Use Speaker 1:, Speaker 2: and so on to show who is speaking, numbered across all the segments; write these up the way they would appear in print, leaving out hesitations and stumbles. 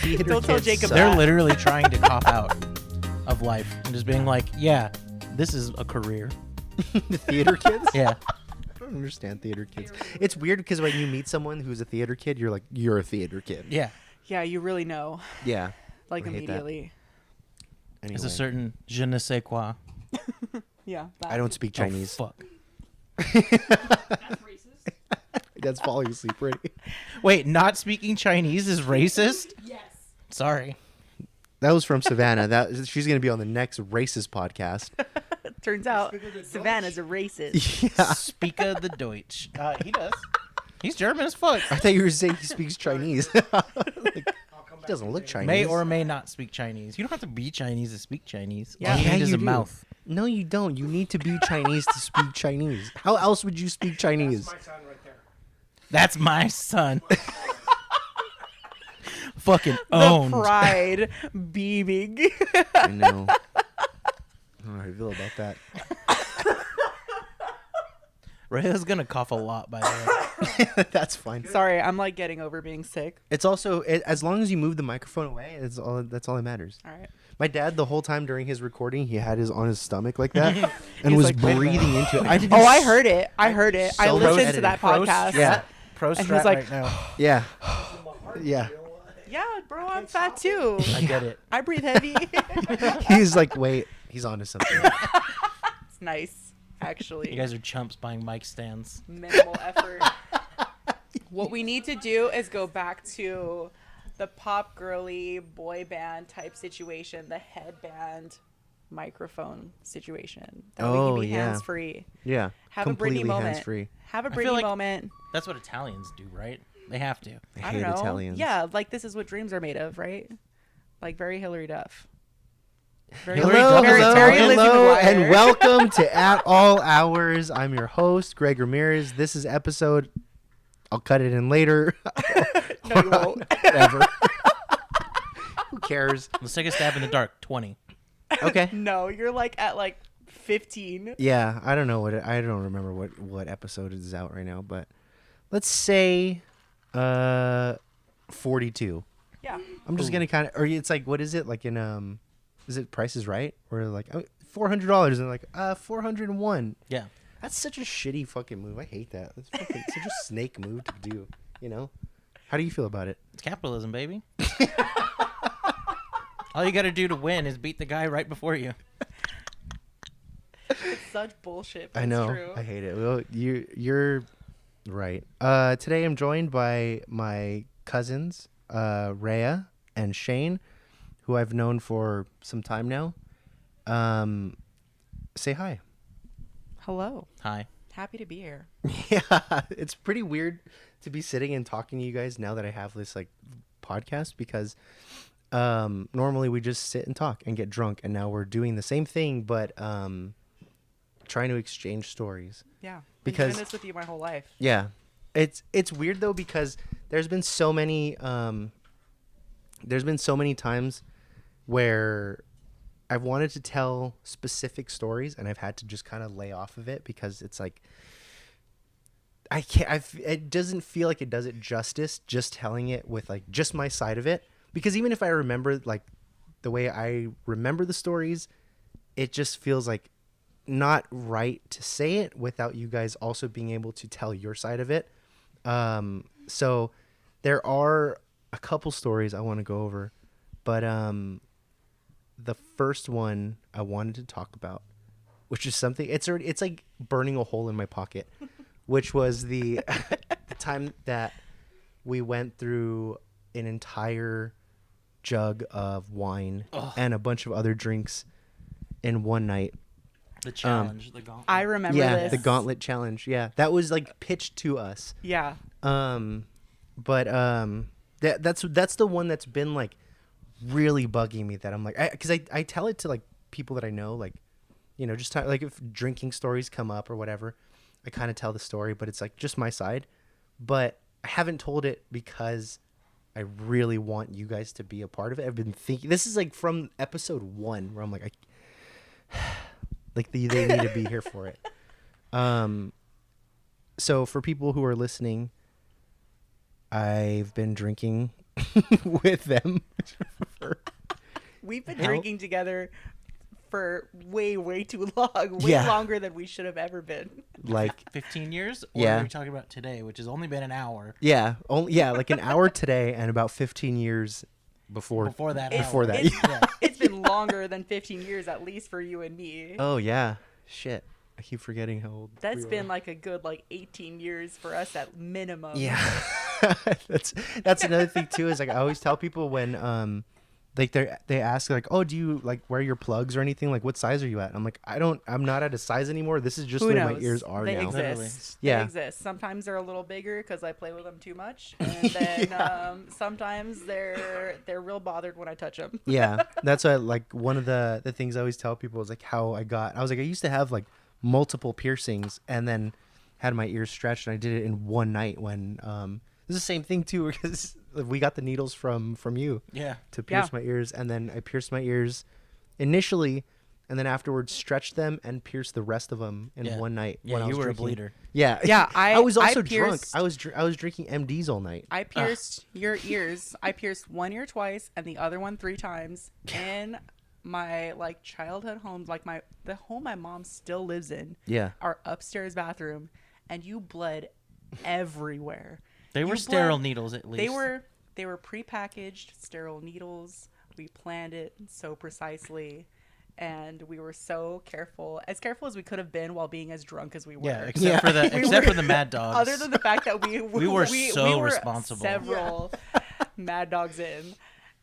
Speaker 1: theater
Speaker 2: Don't tell
Speaker 1: kids
Speaker 2: Jacob
Speaker 1: suck.
Speaker 3: They're literally trying to cop out of life and just being like, yeah, this is a career.
Speaker 1: The theater kids?
Speaker 3: Yeah.
Speaker 1: I don't understand theater kids. It's weird because when you meet someone who's a theater kid, you're like, you're a theater kid.
Speaker 3: Yeah.
Speaker 2: Yeah, you really know.
Speaker 1: Yeah.
Speaker 2: Like
Speaker 1: I hate that.
Speaker 2: immediately.
Speaker 1: Anyway,
Speaker 3: It's a certain je ne sais quoi.
Speaker 2: Yeah.
Speaker 1: I don't speak Chinese.
Speaker 3: Oh, fuck.
Speaker 4: That's racist.
Speaker 1: That's falling asleep ready.
Speaker 3: Wait, not speaking Chinese is racist?
Speaker 4: Yes.
Speaker 3: Sorry.
Speaker 1: That was from Savannah. She's going to be on the next racist podcast.
Speaker 2: Turns out
Speaker 4: Speak of the
Speaker 2: Savannah's a racist.
Speaker 1: Yeah.
Speaker 3: Speaker the Deutsch. He does. He's German as fuck.
Speaker 1: I thought you were saying he speaks Chinese. Like,
Speaker 4: I'll come back
Speaker 1: doesn't
Speaker 4: to
Speaker 1: look
Speaker 4: it.
Speaker 1: Chinese.
Speaker 3: May or may not speak Chinese. You don't have to be Chinese to speak Chinese.
Speaker 2: Yeah.
Speaker 3: All you
Speaker 1: Yeah,
Speaker 3: need is
Speaker 1: you
Speaker 3: a
Speaker 1: do.
Speaker 3: mouth.
Speaker 1: No, you don't. You need to be Chinese to speak Chinese. How else would you speak Chinese?
Speaker 4: That's my son right there.
Speaker 3: That's my son. Fucking
Speaker 2: The
Speaker 3: owned.
Speaker 2: pride beaming.
Speaker 1: I know. I don't know how I feel about that.
Speaker 3: Rayah's gonna cough a lot, by the way.
Speaker 1: That's fine.
Speaker 2: Sorry, I'm like getting over being sick.
Speaker 1: It's also as long as you move the microphone away, that's all that matters.
Speaker 2: All right.
Speaker 1: My dad, the whole time during his recording, he had his on his stomach like that and
Speaker 2: He's
Speaker 1: was
Speaker 2: like, "Wait a
Speaker 1: breathing into it. I did
Speaker 2: Oh,
Speaker 1: this-
Speaker 2: I heard it. I heard it. I
Speaker 1: so
Speaker 2: listened
Speaker 1: edited.
Speaker 2: to that
Speaker 3: Pro
Speaker 2: podcast.
Speaker 3: strat-
Speaker 1: Yeah.
Speaker 3: Pro
Speaker 2: And he's
Speaker 3: strat
Speaker 2: like,
Speaker 3: right now.
Speaker 1: Yeah.
Speaker 4: My heart,
Speaker 1: Yeah.
Speaker 4: you know what?
Speaker 2: Yeah, bro, I'm fat too.
Speaker 3: I get it.
Speaker 2: I breathe heavy.
Speaker 1: He's like, wait, he's onto something.
Speaker 2: It's nice, actually.
Speaker 3: You guys are chumps buying mic stands.
Speaker 2: Minimal effort. What we need to do is go back to the pop girly boy band type situation, the headband microphone situation. That we
Speaker 1: Oh,
Speaker 2: can be
Speaker 1: yeah.
Speaker 2: hands free.
Speaker 1: Yeah.
Speaker 2: Have a
Speaker 1: completely
Speaker 2: Britney moment.
Speaker 1: hands-free.
Speaker 2: Have a
Speaker 3: I feel
Speaker 2: Britney
Speaker 3: like-
Speaker 2: moment.
Speaker 3: That's what Italians do, right? They have to.
Speaker 1: I
Speaker 2: I
Speaker 1: hate
Speaker 2: don't know.
Speaker 1: Italians.
Speaker 2: Yeah, like this is what dreams are made of, right? Like very Hillary Duff. Very,
Speaker 3: Hillary
Speaker 1: Hello,
Speaker 3: Duff is
Speaker 1: hello,
Speaker 2: very Lizzie
Speaker 1: hello,
Speaker 2: McGuire.
Speaker 1: and welcome to At All Hours. I'm your host, Greg Ramirez. This is episode. I'll cut it in later.
Speaker 2: No, you won't.
Speaker 1: Whatever. Who cares?
Speaker 3: Let's take a stab in the dark. 20.
Speaker 1: Okay.
Speaker 2: No, you're like at like 15.
Speaker 1: Yeah, I don't know I don't remember what episode is out right now, but let's say 42.
Speaker 2: Yeah.
Speaker 1: I'm just gonna kind of, or it's like, what is it like in is it Price is Right? Or like $400 and like 401.
Speaker 3: Yeah.
Speaker 1: That's such a shitty fucking move. I hate that. That's fucking such a snake move to do. You know? How do you feel about it?
Speaker 3: It's capitalism, baby. All you got to do to win is beat the guy right before you.
Speaker 2: It's such bullshit. But
Speaker 1: I know.
Speaker 2: It's true.
Speaker 1: I hate it. Well, you're right. Today I'm joined by my cousins, Rayah and Cheyne, who I've known for some time now. Say hi.
Speaker 2: Hello.
Speaker 3: Hi.
Speaker 2: Happy to be here.
Speaker 1: Yeah, it's pretty weird to be sitting and talking to you guys now that I have this like podcast because normally we just sit and talk and get drunk, and now we're doing the same thing but trying to exchange stories.
Speaker 2: Yeah. Been
Speaker 1: Because-
Speaker 2: doing this with you my whole life.
Speaker 1: Yeah, it's weird though because there's been so many times where I've wanted to tell specific stories and I've had to just kind of lay off of it because it's like I can't. It doesn't feel like it does it justice just telling it with like just my side of it, because even if I remember like the way I remember the stories, it just feels like not right to say it without you guys also being able to tell your side of it. So there are a couple stories I want to go over, but the first one I wanted to talk about, which is something it's like burning a hole in my pocket, which was the time that we went through an entire jug of wine and a bunch of other drinks in one night.
Speaker 3: The challenge, the gauntlet.
Speaker 2: I remember
Speaker 1: Yeah,
Speaker 2: this.
Speaker 1: the gauntlet challenge. Yeah, that was like pitched to us.
Speaker 2: Yeah.
Speaker 1: But that's the one that's been like really bugging me, that I'm like, because I tell it to like people that I know, like, you know, just like if drinking stories come up or whatever, I kind of tell the story, but it's like just my side. But I haven't told it because I really want you guys to be a part of it. I've been thinking, this is like from episode 1 where I'm like, like they need to be here for it. So for people who are listening, I've been drinking with them.
Speaker 2: We've been
Speaker 1: How-
Speaker 2: drinking together for way too long, way
Speaker 1: Yeah.
Speaker 2: longer than we should have ever been.
Speaker 1: Like
Speaker 3: 15 years? Or
Speaker 1: Yeah.
Speaker 3: are we talking about today, which has only been an hour
Speaker 1: like an hour today and about 15 years before.
Speaker 3: before that
Speaker 2: It's-
Speaker 3: hour?
Speaker 1: Before that,
Speaker 2: it's-
Speaker 3: Yeah.
Speaker 2: It's been longer than 15 years, at least for you and me.
Speaker 1: Oh yeah, shit. I keep forgetting how old.
Speaker 2: That's
Speaker 1: we
Speaker 2: been
Speaker 1: are.
Speaker 2: like a good 18 years for us at minimum.
Speaker 1: Yeah. that's another thing too. Is like I always tell people when like they ask like, oh, do you like wear your plugs or anything? Like, what size are you at? I'm like, I'm not at a size anymore. This is just
Speaker 2: Who
Speaker 1: the way
Speaker 2: knows?
Speaker 1: my ears are
Speaker 2: They
Speaker 1: now.
Speaker 2: exist.
Speaker 3: Literally.
Speaker 1: Yeah.
Speaker 2: They exist. Sometimes they're a little bigger because I play with them too much, and then sometimes they're real bothered when I touch them.
Speaker 1: Yeah, that's why like one of the things I always tell people is like how I was like I used to have like multiple piercings and then had my ears stretched, and I did it in one night when this is the same thing too because we got the needles from you
Speaker 3: Yeah.
Speaker 1: to pierce
Speaker 2: Yeah.
Speaker 1: my ears, and then I pierced my ears initially and then afterwards stretched them and pierced the rest of them in
Speaker 3: Yeah.
Speaker 1: one night
Speaker 3: Yeah,
Speaker 1: when I
Speaker 3: you
Speaker 1: was
Speaker 3: were
Speaker 1: drinking.
Speaker 3: a bleeder.
Speaker 1: Yeah.
Speaker 2: Yeah,
Speaker 1: I was
Speaker 2: I
Speaker 1: also drunk.
Speaker 2: pierced-
Speaker 1: I was drinking MDs all night.
Speaker 2: I pierced your ears. I pierced one ear twice and the other one 3 times in my childhood home, the home my mom still lives in.
Speaker 1: Yeah.
Speaker 2: Our upstairs bathroom, and you bled everywhere.
Speaker 3: They
Speaker 2: You
Speaker 3: were
Speaker 2: bled-
Speaker 3: sterile needles at least.
Speaker 2: They were prepackaged sterile needles. We planned it so precisely, and we were so careful as we could have been while being as drunk as we were.
Speaker 3: Yeah,
Speaker 1: Yeah.
Speaker 3: except for the Mad Dogs.
Speaker 2: Other than the fact that we
Speaker 3: were so responsible.
Speaker 2: several Mad Dogs in,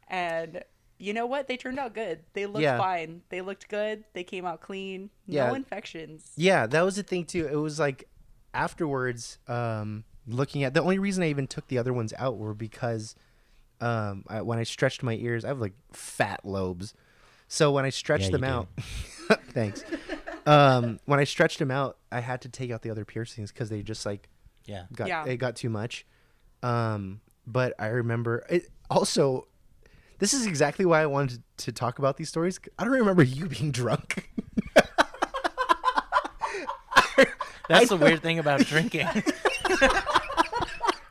Speaker 2: and you know what? They turned out good. They looked
Speaker 1: Yeah.
Speaker 2: fine. They looked good. They came out clean.
Speaker 1: Yeah.
Speaker 2: No infections.
Speaker 1: Yeah, that was the thing too. It was like afterwards, looking at the only reason I even took the other ones out were because when I stretched my ears, I have like fat lobes. So when I stretched
Speaker 3: Yeah,
Speaker 1: them
Speaker 3: you do.
Speaker 1: out, thanks. When I stretched them out, I had to take out the other piercings because they just like
Speaker 3: Yeah.
Speaker 2: Yeah.
Speaker 1: it got too much. But I remember it also. This is exactly why I wanted to talk about these stories. I don't remember you being drunk.
Speaker 3: That's the weird thing about drinking.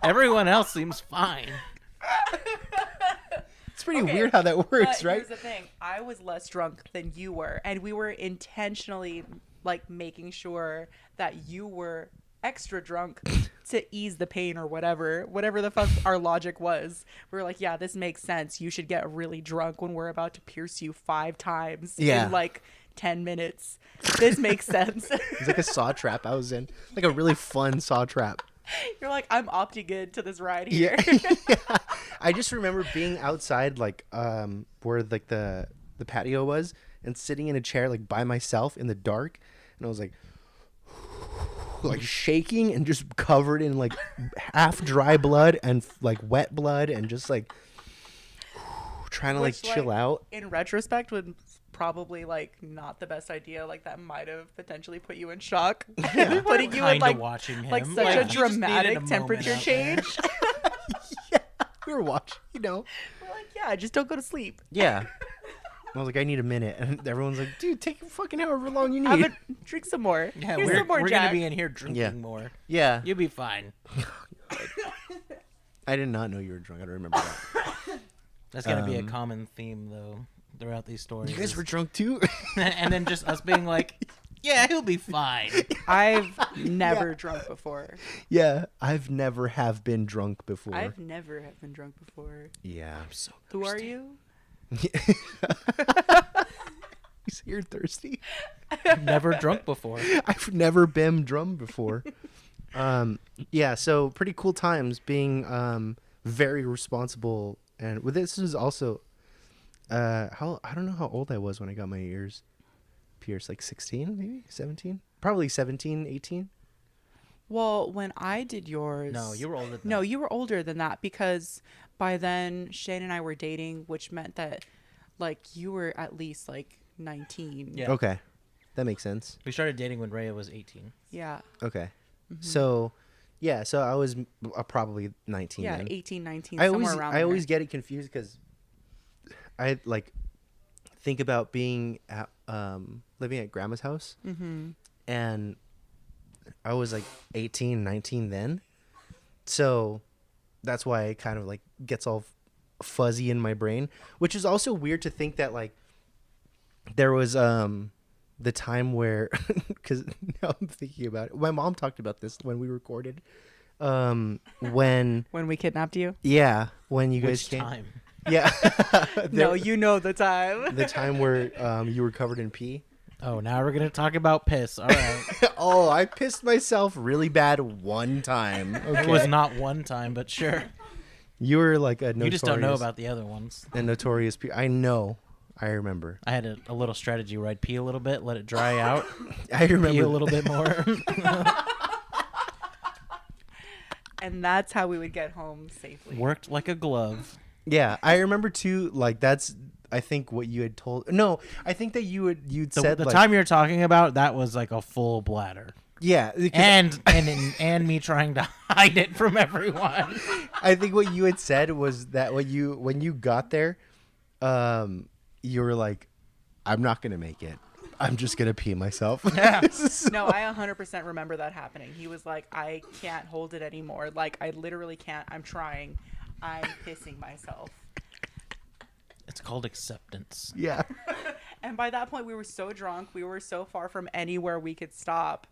Speaker 3: Everyone else seems fine.
Speaker 1: It's pretty
Speaker 2: Okay,
Speaker 1: weird how that works,
Speaker 2: But
Speaker 1: right?
Speaker 2: here's the thing: I was less drunk than you were, and we were intentionally making sure that you were extra drunk to ease the pain or whatever the fuck our logic was. We were like, yeah, this makes sense. You should get really drunk when we're about to pierce you 5 times
Speaker 1: Yeah.
Speaker 2: in 10 minutes. This makes sense.
Speaker 1: It's like a saw trap I was in, like a really fun saw trap.
Speaker 2: You're like, I'm opting in to this ride here.
Speaker 1: Yeah. I just remember being outside, where the patio was, and sitting in a chair by myself in the dark, and I was like shaking and just covered in half dry blood and wet blood and just trying to
Speaker 2: Which,
Speaker 1: chill out.
Speaker 2: In retrospect, would probably not the best idea. That might have potentially put you in shock. Putting you in
Speaker 3: Kinda watching him.
Speaker 2: such
Speaker 3: Like,
Speaker 2: a
Speaker 3: he just needed a
Speaker 2: dramatic
Speaker 3: moment
Speaker 2: temperature
Speaker 3: out there.
Speaker 2: change.
Speaker 1: We were watching,
Speaker 2: We're like, yeah, just don't go to sleep.
Speaker 1: Yeah. I was like, I need a minute, and everyone's like, dude, take fucking however long you
Speaker 2: Have
Speaker 1: need.
Speaker 2: drink some more.
Speaker 3: Yeah,
Speaker 2: Here's
Speaker 3: we're
Speaker 2: some more
Speaker 3: gonna
Speaker 2: Jack.
Speaker 3: be in here drinking
Speaker 1: Yeah.
Speaker 3: more.
Speaker 1: Yeah.
Speaker 3: You'll be fine.
Speaker 1: I did not know you were drunk. I don't remember that.
Speaker 3: That's gonna be a common theme though throughout these stories.
Speaker 1: You guys
Speaker 3: is-
Speaker 1: were drunk too?
Speaker 3: and then just us being like, yeah, he'll be fine.
Speaker 2: I've never drunk before.
Speaker 1: Yeah, I've never have been drunk before.
Speaker 2: I've never have been drunk before.
Speaker 1: Yeah, I'm so
Speaker 2: Who are you?
Speaker 1: You say you're thirsty?
Speaker 3: Never drunk before.
Speaker 1: I've never been drunk before. Yeah, so pretty cool times being very responsible, and with this is also how I don't know how old I was when I got my ears pierced, 16 maybe 17, probably 17, 18.
Speaker 2: Well, when I did yours,
Speaker 3: No, you were older than
Speaker 2: No,
Speaker 3: that.
Speaker 2: you were older than that because by then Shane and I were dating, which meant that you were at least 19.
Speaker 3: Yeah.
Speaker 1: Okay, that makes sense.
Speaker 3: We started dating when Rayah was 18.
Speaker 2: Yeah.
Speaker 1: Okay, so yeah, so I was probably 19
Speaker 2: Yeah,
Speaker 1: then.
Speaker 2: 18, 19,
Speaker 1: I
Speaker 2: somewhere
Speaker 1: always
Speaker 2: around
Speaker 1: I
Speaker 2: there.
Speaker 1: always get it confused because I think about being at living at grandma's house, and I was 18, 19 then, so that's why it kind of gets all fuzzy in my brain, which is also weird to think that like there was the time where because now I'm thinking about it. My mom talked about this when we recorded. When
Speaker 2: we kidnapped you.
Speaker 1: when you guys
Speaker 3: Which
Speaker 1: came.
Speaker 3: time?
Speaker 1: Yeah.
Speaker 2: No, you know the time.
Speaker 1: The time where you were covered in pee.
Speaker 3: Oh, now we're gonna talk about piss. All right.
Speaker 1: Oh, I pissed myself really bad one time.
Speaker 3: It was not one time, but sure.
Speaker 1: You were like a notorious.
Speaker 3: You just don't know about the other ones.
Speaker 1: a notorious pee. I know. I remember.
Speaker 3: I had a little strategy where I'd pee a little bit, let it dry out,
Speaker 1: I
Speaker 3: pee
Speaker 1: remember
Speaker 3: a little bit more.
Speaker 2: And that's how we would get home safely.
Speaker 3: Worked like a glove.
Speaker 1: Yeah, I remember too. Like that's. I think what you had told. No, I think that you'd
Speaker 3: The,
Speaker 1: said
Speaker 3: the
Speaker 1: like,
Speaker 3: time you're talking about, that was like a full bladder.
Speaker 1: Yeah, because
Speaker 3: And me trying to hide it from everyone.
Speaker 1: I think what you had said was that when you got there, you were like, "I'm not gonna make it. I'm just gonna pee myself."
Speaker 3: Yeah.
Speaker 2: No, I 100% remember that happening. He was like, I can't hold it anymore. Like, I literally can't. I'm trying. I'm pissing myself.
Speaker 3: It's called acceptance.
Speaker 1: Yeah.
Speaker 2: And by that point, we were so drunk. We were so far from anywhere we could stop.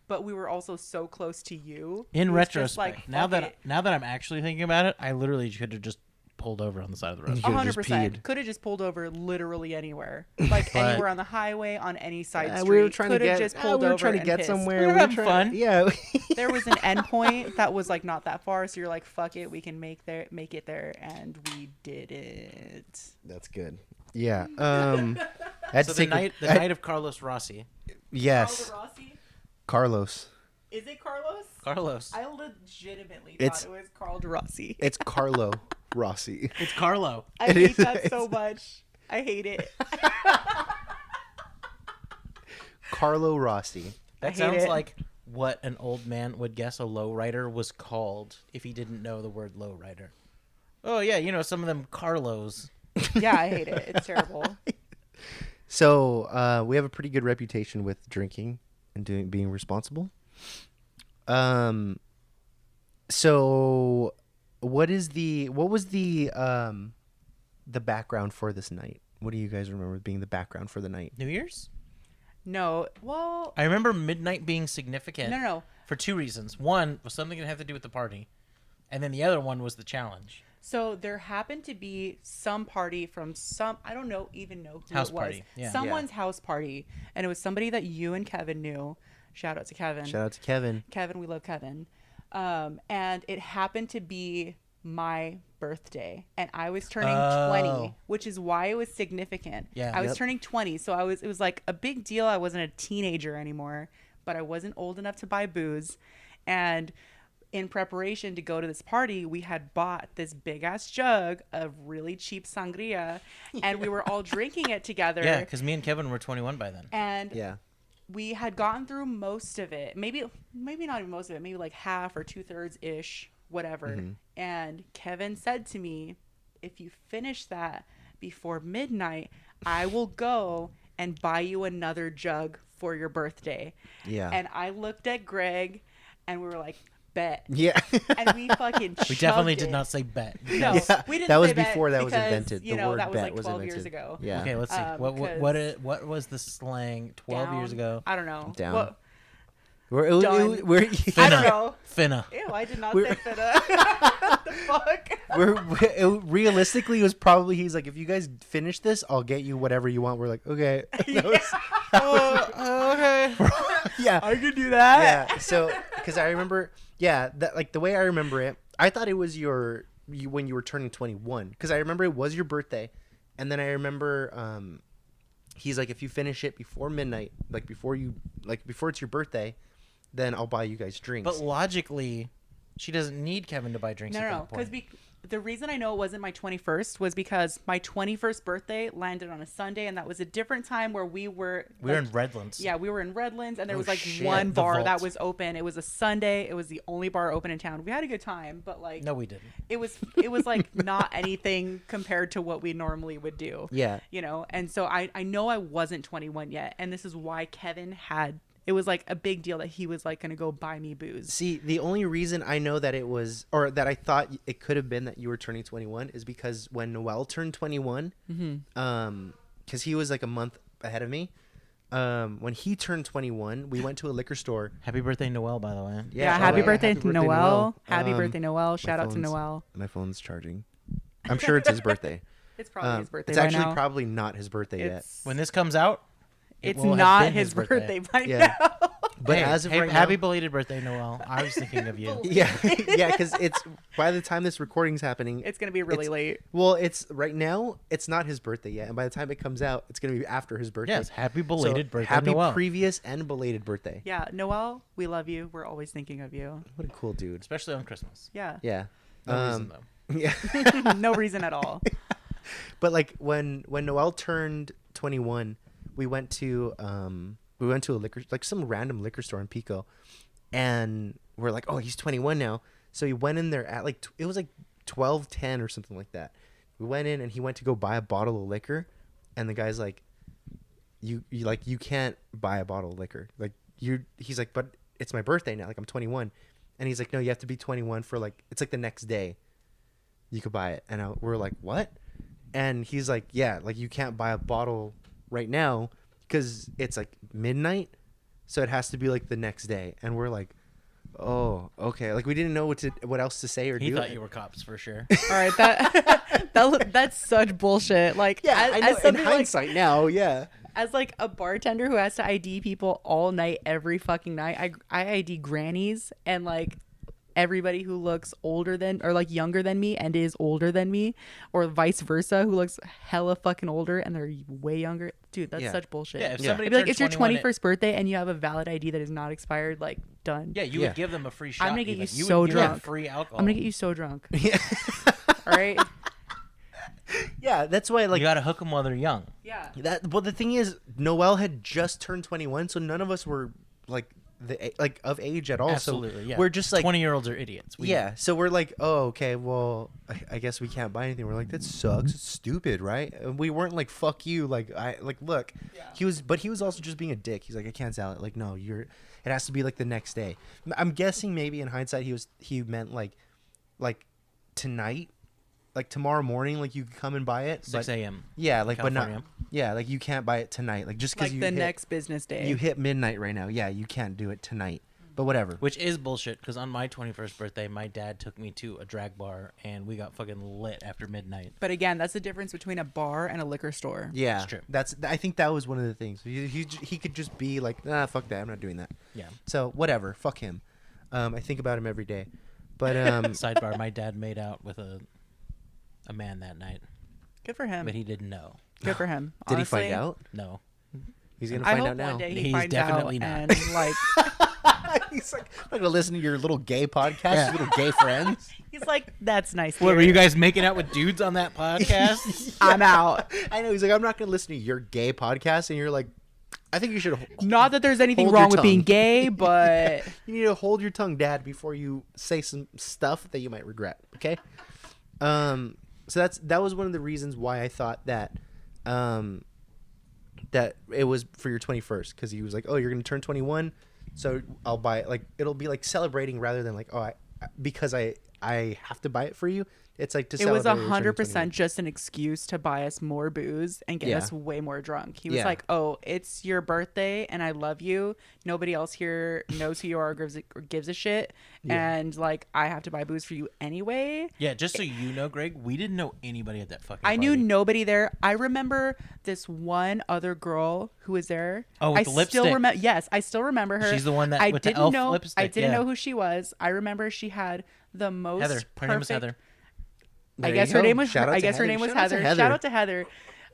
Speaker 2: But we were also so close to you.
Speaker 3: In
Speaker 2: It was just
Speaker 3: retrospect,
Speaker 2: like,
Speaker 3: now
Speaker 2: fuck it.
Speaker 3: that I'm actually thinking about it, I literally could have just pulled over on the side of the road.
Speaker 1: You could've just
Speaker 2: 100%.
Speaker 1: peed.
Speaker 2: Could have just pulled over literally anywhere. Like
Speaker 3: But-
Speaker 2: anywhere on the highway, on any side street.
Speaker 1: we were trying to
Speaker 2: Could have
Speaker 1: get.
Speaker 2: just pulled
Speaker 1: we were
Speaker 2: over
Speaker 1: trying to
Speaker 2: and
Speaker 1: get
Speaker 2: pissed.
Speaker 1: somewhere.
Speaker 3: We were having
Speaker 1: trying-
Speaker 3: fun.
Speaker 1: Yeah.
Speaker 2: There was an endpoint that was like not that far, so you're like, fuck it, we can make it there, and we did it.
Speaker 1: That's good. Yeah. I had
Speaker 3: So
Speaker 1: to
Speaker 3: the
Speaker 1: take a-
Speaker 3: night
Speaker 1: I-
Speaker 3: night of Carlos Rossi.
Speaker 1: Yes,
Speaker 2: Carlo Rossi?
Speaker 1: Carlos.
Speaker 2: Is it Carlos?
Speaker 3: Carlos.
Speaker 2: I legitimately
Speaker 1: It's-
Speaker 2: thought it was Carl Rossi.
Speaker 1: It's Carlo Rossi.
Speaker 3: It's Carlo.
Speaker 2: I
Speaker 1: it
Speaker 2: hate
Speaker 1: is-
Speaker 2: that so
Speaker 1: it's-
Speaker 2: much. I hate it.
Speaker 1: Carlo Rossi.
Speaker 3: That
Speaker 2: hate
Speaker 3: sounds
Speaker 2: it.
Speaker 3: like what an old man would guess a lowrider was called if he didn't know the word lowrider. Oh yeah, you know some of them Carlos.
Speaker 2: Yeah, I hate it. It's terrible.
Speaker 1: So we have a pretty good reputation with drinking and being responsible. So what was the background for this night? What do you guys remember being the background for the night?
Speaker 3: New Year's?
Speaker 2: No, well,
Speaker 3: I remember midnight being significant
Speaker 2: no.
Speaker 3: for two reasons. One was something that had to do with the party, and then the other one was the challenge.
Speaker 2: So there happened to be some party from I don't even know who
Speaker 3: House
Speaker 2: it was.
Speaker 3: party, yeah.
Speaker 2: Someone's house party, and it was somebody that you and Kevin knew. Shout out to Kevin.
Speaker 1: Shout out to Kevin.
Speaker 2: Kevin, we love Kevin. And it happened to be my birthday, and I was turning 20, which is why it was significant.
Speaker 3: Yeah.
Speaker 2: I was
Speaker 1: Yep.
Speaker 2: turning 20, so it was like a big deal. I wasn't a teenager anymore, but I wasn't old enough to buy booze. And in preparation to go to this party, we had bought this big ass jug of really cheap sangria, and we were all drinking it together.
Speaker 3: Yeah, because me and Kevin were 21 by then.
Speaker 2: And
Speaker 1: Yeah.
Speaker 2: we had gotten through most of it, maybe not even most of it, maybe like half or 2/3 ish, whatever. And Kevin said to me, if you finish that before midnight, I will go and buy you another jug for your birthday.
Speaker 1: Yeah.
Speaker 2: And I looked at Greg, and we were like, bet.
Speaker 1: Yeah.
Speaker 2: And we fucking
Speaker 3: We definitely
Speaker 2: chugged
Speaker 3: did
Speaker 2: it.
Speaker 3: not say bet.
Speaker 2: No,
Speaker 1: Yeah,
Speaker 2: we didn't
Speaker 1: that was
Speaker 2: say bet
Speaker 1: before that was
Speaker 2: because,
Speaker 1: invented.
Speaker 2: You
Speaker 1: The
Speaker 2: know,
Speaker 1: word
Speaker 2: that was
Speaker 1: bet
Speaker 2: like
Speaker 1: was
Speaker 2: 12 years
Speaker 1: invented.
Speaker 2: ago.
Speaker 1: Yeah.
Speaker 3: Okay, let's see. What was the slang 12 years
Speaker 2: Down.
Speaker 3: ago?
Speaker 2: I don't know.
Speaker 1: Down.
Speaker 2: What?
Speaker 1: We're,
Speaker 2: Done.
Speaker 1: we're,
Speaker 2: I don't know.
Speaker 3: Finna.
Speaker 2: Ew, I did not
Speaker 1: We're-
Speaker 2: say finna. The fuck?
Speaker 1: realistically, it was probably he's like, if you guys finish this, I'll get you whatever you want. We're like, okay.
Speaker 2: Okay.
Speaker 1: Yeah.
Speaker 2: I could do that.
Speaker 1: Yeah. So, because I remember, that like the way I remember it, I thought it was when you were turning 21. Because I remember it was your birthday, and then I remember he's like, if you finish it before midnight, before it's your birthday, then I'll buy you guys drinks.
Speaker 3: But logically, she doesn't need Kevin to buy drinks at
Speaker 2: No,
Speaker 3: that
Speaker 2: because
Speaker 3: point.
Speaker 2: the reason I know it wasn't my 21st was because my 21st birthday landed on a Sunday, and that was a different time where we were.
Speaker 3: We were in Redlands.
Speaker 2: Yeah, we were in Redlands, and there
Speaker 1: Oh,
Speaker 2: was like
Speaker 1: shit.
Speaker 2: one
Speaker 3: The
Speaker 2: bar that
Speaker 3: Vault.
Speaker 2: was open. It was a Sunday. It was the only bar open in town. We had a good time, but like
Speaker 3: No, we didn't.
Speaker 2: it was like not anything compared to what we normally would do.
Speaker 1: Yeah.
Speaker 2: You know, and so I know I wasn't 21 yet, and this is why Kevin had it was like a big deal that he was like going to go buy me booze.
Speaker 1: See, the only reason I know that it was, or that I thought it could have been that you were turning 21 is because when Noel turned 21, because he was like a month ahead of me, when he turned 21, we went to a liquor store.
Speaker 3: Happy birthday, Noel, by the way.
Speaker 2: Yeah,
Speaker 1: oh,
Speaker 2: happy
Speaker 1: yeah,
Speaker 2: birthday to Noel. Happy
Speaker 1: Um,
Speaker 2: birthday, Noel. Shout out to
Speaker 1: phone's-
Speaker 2: Noel.
Speaker 1: My phone's charging. I'm sure it's his birthday.
Speaker 2: It's probably his birthday
Speaker 1: It's
Speaker 2: right
Speaker 1: actually
Speaker 2: now.
Speaker 1: probably not his birthday yet.
Speaker 2: It's,
Speaker 3: When this comes out, it
Speaker 2: it's
Speaker 3: will have
Speaker 2: not
Speaker 3: been
Speaker 2: his birthday by
Speaker 1: Yeah.
Speaker 2: now.
Speaker 1: But
Speaker 3: Hey,
Speaker 1: as of
Speaker 3: hey,
Speaker 1: right
Speaker 3: happy
Speaker 1: now,
Speaker 3: belated birthday, Noel. I was thinking of you.
Speaker 1: yeah, yeah, because it's by the time this recording's happening,
Speaker 2: It's going to be really
Speaker 1: It's-
Speaker 2: late.
Speaker 1: well, it's right now. It's not his birthday yet, and by the time it comes out, it's gonna be after his birthday.
Speaker 3: Yes, happy
Speaker 1: So,
Speaker 3: belated birthday,
Speaker 1: happy
Speaker 3: Noel.
Speaker 1: previous and belated birthday.
Speaker 2: Yeah, Noel, we love you. We're always thinking of you.
Speaker 1: What a cool dude.
Speaker 3: Especially on Christmas.
Speaker 2: Yeah.
Speaker 1: Yeah.
Speaker 3: No reason, though.
Speaker 1: Yeah.
Speaker 2: No reason at all.
Speaker 1: But like when Noel turned 21, we went to a liquor, like some random liquor store in Pico, and we're like, oh, he's 21 now. So he went in there at like it was like 12:10 or something like that. We went in and he went to go buy a bottle of liquor, and the guy's like, you can't buy a bottle of liquor. Like he's like, but it's my birthday now. Like I'm 21, and he's like, no, you have to be 21 for like it's like the next day. You could buy it, and we're like, what? And he's like, yeah, like you can't buy a bottle right now because it's like midnight, so it has to be like the next day. And we're like, oh, okay. Like we didn't know what else to say or
Speaker 3: He
Speaker 1: do.
Speaker 3: thought you were cops for sure.
Speaker 2: All right, that's such bullshit. Like,
Speaker 1: Yeah,
Speaker 2: as,
Speaker 1: I know.
Speaker 2: as
Speaker 1: In
Speaker 2: somebody like,
Speaker 1: hindsight, now, yeah.
Speaker 2: as like a bartender who has to ID people all night, every fucking night, I ID grannies and like everybody who looks older than or like younger than me and is older than me, or vice versa, who looks hella fucking older and they're way younger. Dude, that's
Speaker 1: Yeah.
Speaker 2: such bullshit.
Speaker 3: Yeah, if
Speaker 1: Yeah.
Speaker 3: somebody
Speaker 2: It'd be like,
Speaker 3: turned
Speaker 2: it's your
Speaker 3: 21
Speaker 2: 21st birthday and you have a valid ID that is not expired. Like, done.
Speaker 3: Yeah, you
Speaker 1: Yeah.
Speaker 3: would give them a free shot.
Speaker 2: I'm gonna get
Speaker 3: even.
Speaker 2: you
Speaker 3: would
Speaker 2: so
Speaker 3: give them
Speaker 2: drunk.
Speaker 3: free alcohol.
Speaker 2: I'm gonna get you so drunk.
Speaker 1: Yeah.
Speaker 2: All right.
Speaker 1: Yeah, that's why like
Speaker 3: you gotta hook them while they're young.
Speaker 2: Yeah.
Speaker 1: that. Well, the thing is, Noel had just turned 21, so none of us were like of age at all.
Speaker 3: Absolutely,
Speaker 1: so
Speaker 3: yeah.
Speaker 1: we're just like
Speaker 3: 20-year-olds are idiots. We
Speaker 1: yeah, so we're like, oh, okay, well, I guess we can't buy anything. We're like, that sucks. It's stupid, right? And we weren't like, fuck you. Like, look, he was also just being a dick. He's like, I can't sell it. Like, no, it has to be like the next day. I'm guessing maybe in hindsight he meant like tonight, like tomorrow morning, like you could come and buy it.
Speaker 3: 6
Speaker 1: but,
Speaker 3: a.m.
Speaker 1: yeah, like, but not,
Speaker 3: California.
Speaker 1: yeah, like you can't buy it tonight. Like just because
Speaker 2: Like
Speaker 1: you
Speaker 2: the
Speaker 1: hit,
Speaker 2: next business day.
Speaker 1: you hit midnight right now. Yeah, you can't do it tonight. But whatever.
Speaker 3: Which is bullshit, because on my 21st birthday, my dad took me to a drag bar, and we got fucking lit after midnight.
Speaker 2: But again, that's the difference between a bar and a liquor store.
Speaker 1: Yeah,
Speaker 3: It's true.
Speaker 1: I think that was one of the things. He could just be like, nah, fuck that. I'm not doing that.
Speaker 3: Yeah.
Speaker 1: So whatever, fuck him. I think about him every day. But
Speaker 3: Sidebar, my dad made out with a man that night,
Speaker 2: Good for him.
Speaker 3: but he didn't know.
Speaker 2: Good for him.
Speaker 1: did he
Speaker 2: Honestly,
Speaker 1: find out?
Speaker 3: No.
Speaker 1: He's gonna
Speaker 2: I
Speaker 1: find
Speaker 2: hope
Speaker 1: out now.
Speaker 2: one day he
Speaker 3: He's
Speaker 2: finds
Speaker 3: definitely
Speaker 2: out
Speaker 3: not.
Speaker 2: and like
Speaker 1: He's like, I'm not gonna listen to your little gay podcast,
Speaker 3: Yeah.
Speaker 1: your little gay friends.
Speaker 2: he's like, that's nice.
Speaker 3: What, were
Speaker 2: dear.
Speaker 3: you guys making out with dudes on that podcast?
Speaker 2: I'm out.
Speaker 1: I know. He's like, I'm not gonna listen to your gay podcast, and you're like, I think you should.
Speaker 2: Not that there's anything
Speaker 1: Hold your
Speaker 2: wrong with being
Speaker 1: tongue.
Speaker 2: gay, but
Speaker 1: You need to hold your tongue, Dad, before you say some stuff that you might regret. Okay. So that was one of the reasons why I thought that, that it was for your 21st, because he was like, oh, you're gonna turn 21, so I'll buy it. Like it'll be like celebrating rather than like, oh, because I have to buy it for you. It's like to
Speaker 2: it was
Speaker 1: celebrate your turning
Speaker 2: 100%
Speaker 1: 21.
Speaker 2: just an excuse to buy us more booze and get
Speaker 1: Yeah.
Speaker 2: us way more drunk. He was
Speaker 1: Yeah.
Speaker 2: like, "Oh, it's your birthday and I love you. Nobody else here knows who you are or gives a shit, and like I have to buy booze for you anyway."
Speaker 3: Yeah, just so you know, Greg, we didn't know anybody at that fucking
Speaker 2: I knew
Speaker 3: party.
Speaker 2: nobody there. I remember this one other girl who was there.
Speaker 3: Oh, with
Speaker 2: I
Speaker 3: the
Speaker 2: still
Speaker 3: lipstick.
Speaker 2: remember. Yes, I still remember her.
Speaker 3: She's the one that
Speaker 2: I
Speaker 3: with the
Speaker 2: didn't
Speaker 3: elf
Speaker 2: know. I
Speaker 3: lipstick,
Speaker 2: didn't
Speaker 3: yeah.
Speaker 2: know who she was. I remember she had the most
Speaker 3: Heather. Her
Speaker 2: perfect.
Speaker 3: name was Heather.
Speaker 2: I
Speaker 1: There
Speaker 2: guess
Speaker 1: you
Speaker 2: her
Speaker 1: go.
Speaker 2: name was.
Speaker 1: Shout out
Speaker 2: I
Speaker 1: to
Speaker 2: guess her
Speaker 1: Heather.
Speaker 2: name was
Speaker 1: Shout out to
Speaker 2: Heather.
Speaker 1: Heather.
Speaker 2: Shout out to Heather.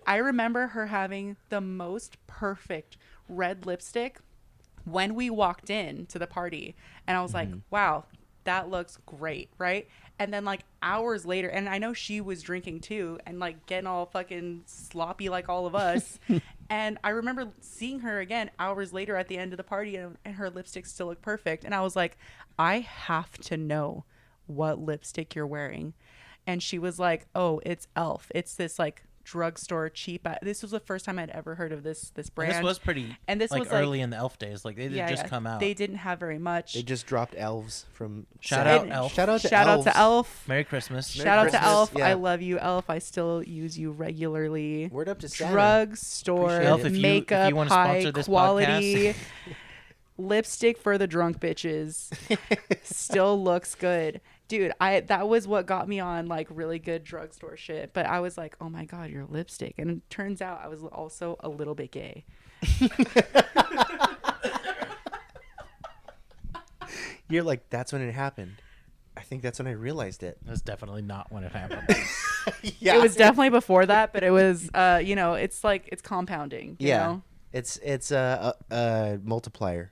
Speaker 2: I remember her having the most perfect red lipstick when we walked in to the party, and I was like, "Wow, that looks great, right?" And then like hours later, and I know she was drinking too, and like getting all fucking sloppy like all of us. And I remember seeing her again hours later at the end of the party, and her lipstick still looked perfect. And I was like, "I have to know what lipstick you're wearing." And she was like, "Oh, it's Elf. It's this like drugstore cheap. This was the first time I'd ever heard of this
Speaker 3: And
Speaker 2: brand.
Speaker 3: this was pretty.
Speaker 2: And this
Speaker 3: like
Speaker 2: was, like-
Speaker 3: early in the Elf days. Like they did just come out.
Speaker 2: They didn't have very much.
Speaker 1: They just dropped elves from.
Speaker 3: Shout
Speaker 1: Sad-
Speaker 3: out Elf.
Speaker 1: Shout out to
Speaker 2: Shout out
Speaker 1: elves.
Speaker 2: to Elf.
Speaker 3: Merry Christmas.
Speaker 1: Merry
Speaker 2: Shout out to
Speaker 1: Christmas,
Speaker 2: Elf.
Speaker 1: yeah.
Speaker 2: I love you, Elf. I still use you regularly.
Speaker 1: Word up to Santa.
Speaker 2: Drugstore
Speaker 1: Appreciate it.
Speaker 3: Elf, if you
Speaker 2: makeup,
Speaker 3: wanna
Speaker 2: high
Speaker 3: sponsor this
Speaker 2: quality lipstick for the drunk bitches. Still looks good. Dude, that was what got me on like really good drugstore shit. But I was like, oh my God, your lipstick. And it turns out I was also a little bit gay.
Speaker 1: You're like, that's when it happened. I think that's when I realized it.
Speaker 3: That's definitely not when it happened.
Speaker 1: Yeah.
Speaker 2: It was definitely before that, but it was, it's like, it's compounding. You
Speaker 1: Yeah.
Speaker 2: know?
Speaker 1: It's a multiplier.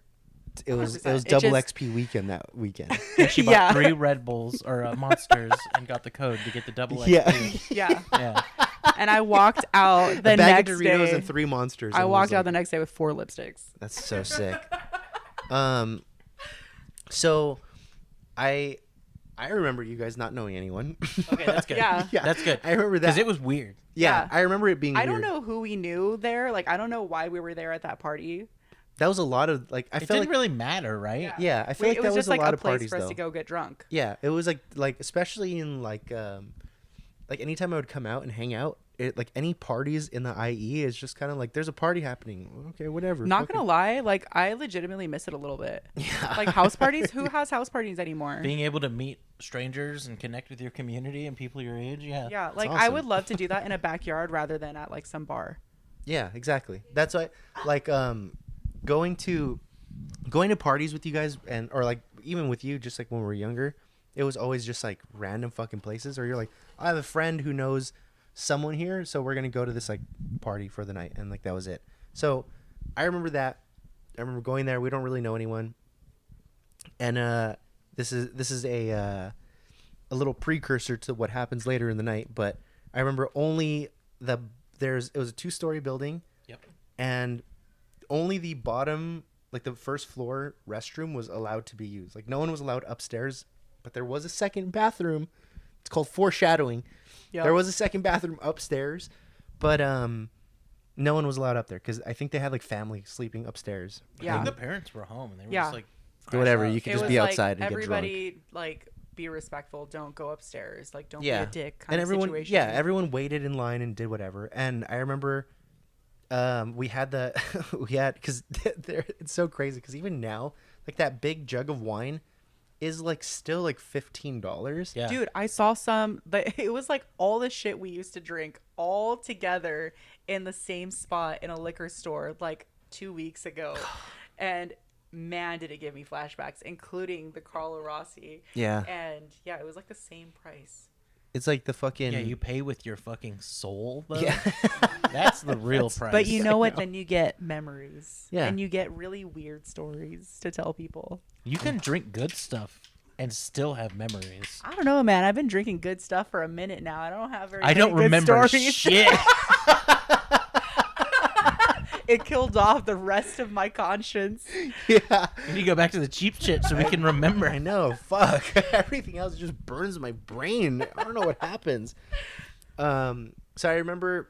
Speaker 1: It was
Speaker 2: 100%. It
Speaker 1: double
Speaker 2: just-
Speaker 1: XP weekend that weekend.
Speaker 3: And she bought
Speaker 2: Yeah.
Speaker 3: 3 Red Bulls or Monsters and got the code to get the double
Speaker 1: Yeah.
Speaker 3: XP.
Speaker 2: Yeah.
Speaker 3: Yeah.
Speaker 2: And I walked out the
Speaker 1: a bag
Speaker 2: next
Speaker 1: of Doritos
Speaker 2: day.
Speaker 1: and 3 monsters.
Speaker 2: I
Speaker 1: and
Speaker 2: walked
Speaker 1: was
Speaker 2: out the
Speaker 1: like,
Speaker 2: next day with 4 lipsticks.
Speaker 1: That's so sick. So I remember you guys not knowing anyone.
Speaker 3: Okay, that's good.
Speaker 2: Yeah.
Speaker 3: That's good.
Speaker 1: I remember that.
Speaker 3: Because it was weird.
Speaker 1: Yeah,
Speaker 2: Yeah.
Speaker 1: I remember it being
Speaker 2: I
Speaker 1: weird.
Speaker 2: don't know who we knew there. Like, I don't know why we were there at that party.
Speaker 1: That was a lot of like I
Speaker 3: It
Speaker 1: felt
Speaker 3: didn't
Speaker 1: like
Speaker 3: really matter, right?
Speaker 1: yeah, I feel like
Speaker 2: It
Speaker 1: that
Speaker 2: was
Speaker 1: was
Speaker 2: just
Speaker 1: a
Speaker 2: like
Speaker 1: lot
Speaker 2: a
Speaker 1: of
Speaker 2: place
Speaker 1: parties
Speaker 2: for us
Speaker 1: though.
Speaker 2: to go get drunk.
Speaker 1: Yeah, it was like especially in like anytime I would come out and hang out, it like any parties in the IE is just kind of like there's a party happening. Okay, whatever.
Speaker 2: Not
Speaker 1: fuck
Speaker 2: gonna
Speaker 1: it.
Speaker 2: lie, like I legitimately miss it a little bit.
Speaker 1: Yeah.
Speaker 2: Like house parties. Who has house parties anymore?
Speaker 3: Being able to meet strangers and connect with your community and people your age, yeah.
Speaker 2: Yeah, like I
Speaker 1: awesome.
Speaker 2: would love to do that in a backyard rather than at like some bar.
Speaker 1: Yeah, exactly. That's why like going to parties with you guys and or like even with you just like when we were younger, it was always just like random fucking places or you're like I have a friend who knows someone here, so we're going to go to this like party for the night and like that was it. So, I remember that. I remember going there. We don't really know anyone. And this is a little precursor to what happens later in the night, but I remember only it was a 2-story building.
Speaker 3: Yep.
Speaker 1: And only the bottom, like the first floor restroom was allowed to be used. Like no one was allowed upstairs, but there was a second bathroom. It's called foreshadowing.
Speaker 2: Yeah.
Speaker 1: There was a second bathroom upstairs, but no one was allowed up there because I think they had like family sleeping upstairs.
Speaker 3: I
Speaker 2: Yeah.
Speaker 3: think the parents were home and they were
Speaker 2: Yeah.
Speaker 3: just like
Speaker 1: Whatever,
Speaker 3: crashed
Speaker 1: you
Speaker 3: out.
Speaker 1: could
Speaker 2: It
Speaker 1: just
Speaker 2: was
Speaker 1: be
Speaker 2: like
Speaker 1: outside and get drunk.
Speaker 2: everybody like be respectful. Don't go upstairs. Like don't
Speaker 1: Yeah.
Speaker 2: be a dick. Kind
Speaker 1: And
Speaker 2: of
Speaker 1: everyone,
Speaker 2: situation.
Speaker 1: yeah, everyone waited in line and did whatever. And I remember we had because it's so crazy because even now, like that big jug of wine is like still like $15.
Speaker 3: Yeah.
Speaker 2: Dude, I saw some, but it was like all the shit we used to drink all together in the same spot in a liquor store like 2 weeks ago. And man, did it give me flashbacks, including the Carlo Rossi.
Speaker 1: Yeah.
Speaker 2: And yeah, it was like the same price.
Speaker 1: It's like the fucking
Speaker 3: Yeah, you pay with your fucking soul though.
Speaker 1: Yeah.
Speaker 3: That's the real price.
Speaker 2: But you know what? Then you get memories.
Speaker 1: Yeah.
Speaker 2: And you get really weird stories to tell people.
Speaker 3: You can drink good stuff and still have memories.
Speaker 2: I don't know, man. I've been drinking good stuff for a minute now. I don't have very
Speaker 3: I
Speaker 2: many
Speaker 3: don't
Speaker 2: good
Speaker 3: remember
Speaker 2: stories.
Speaker 3: shit.
Speaker 2: It killed off the rest of my conscience.
Speaker 1: Yeah.
Speaker 3: We need to go back to the cheap shit so we can remember.
Speaker 1: I know. Fuck. Everything else just burns my brain. I don't know what happens. So I remember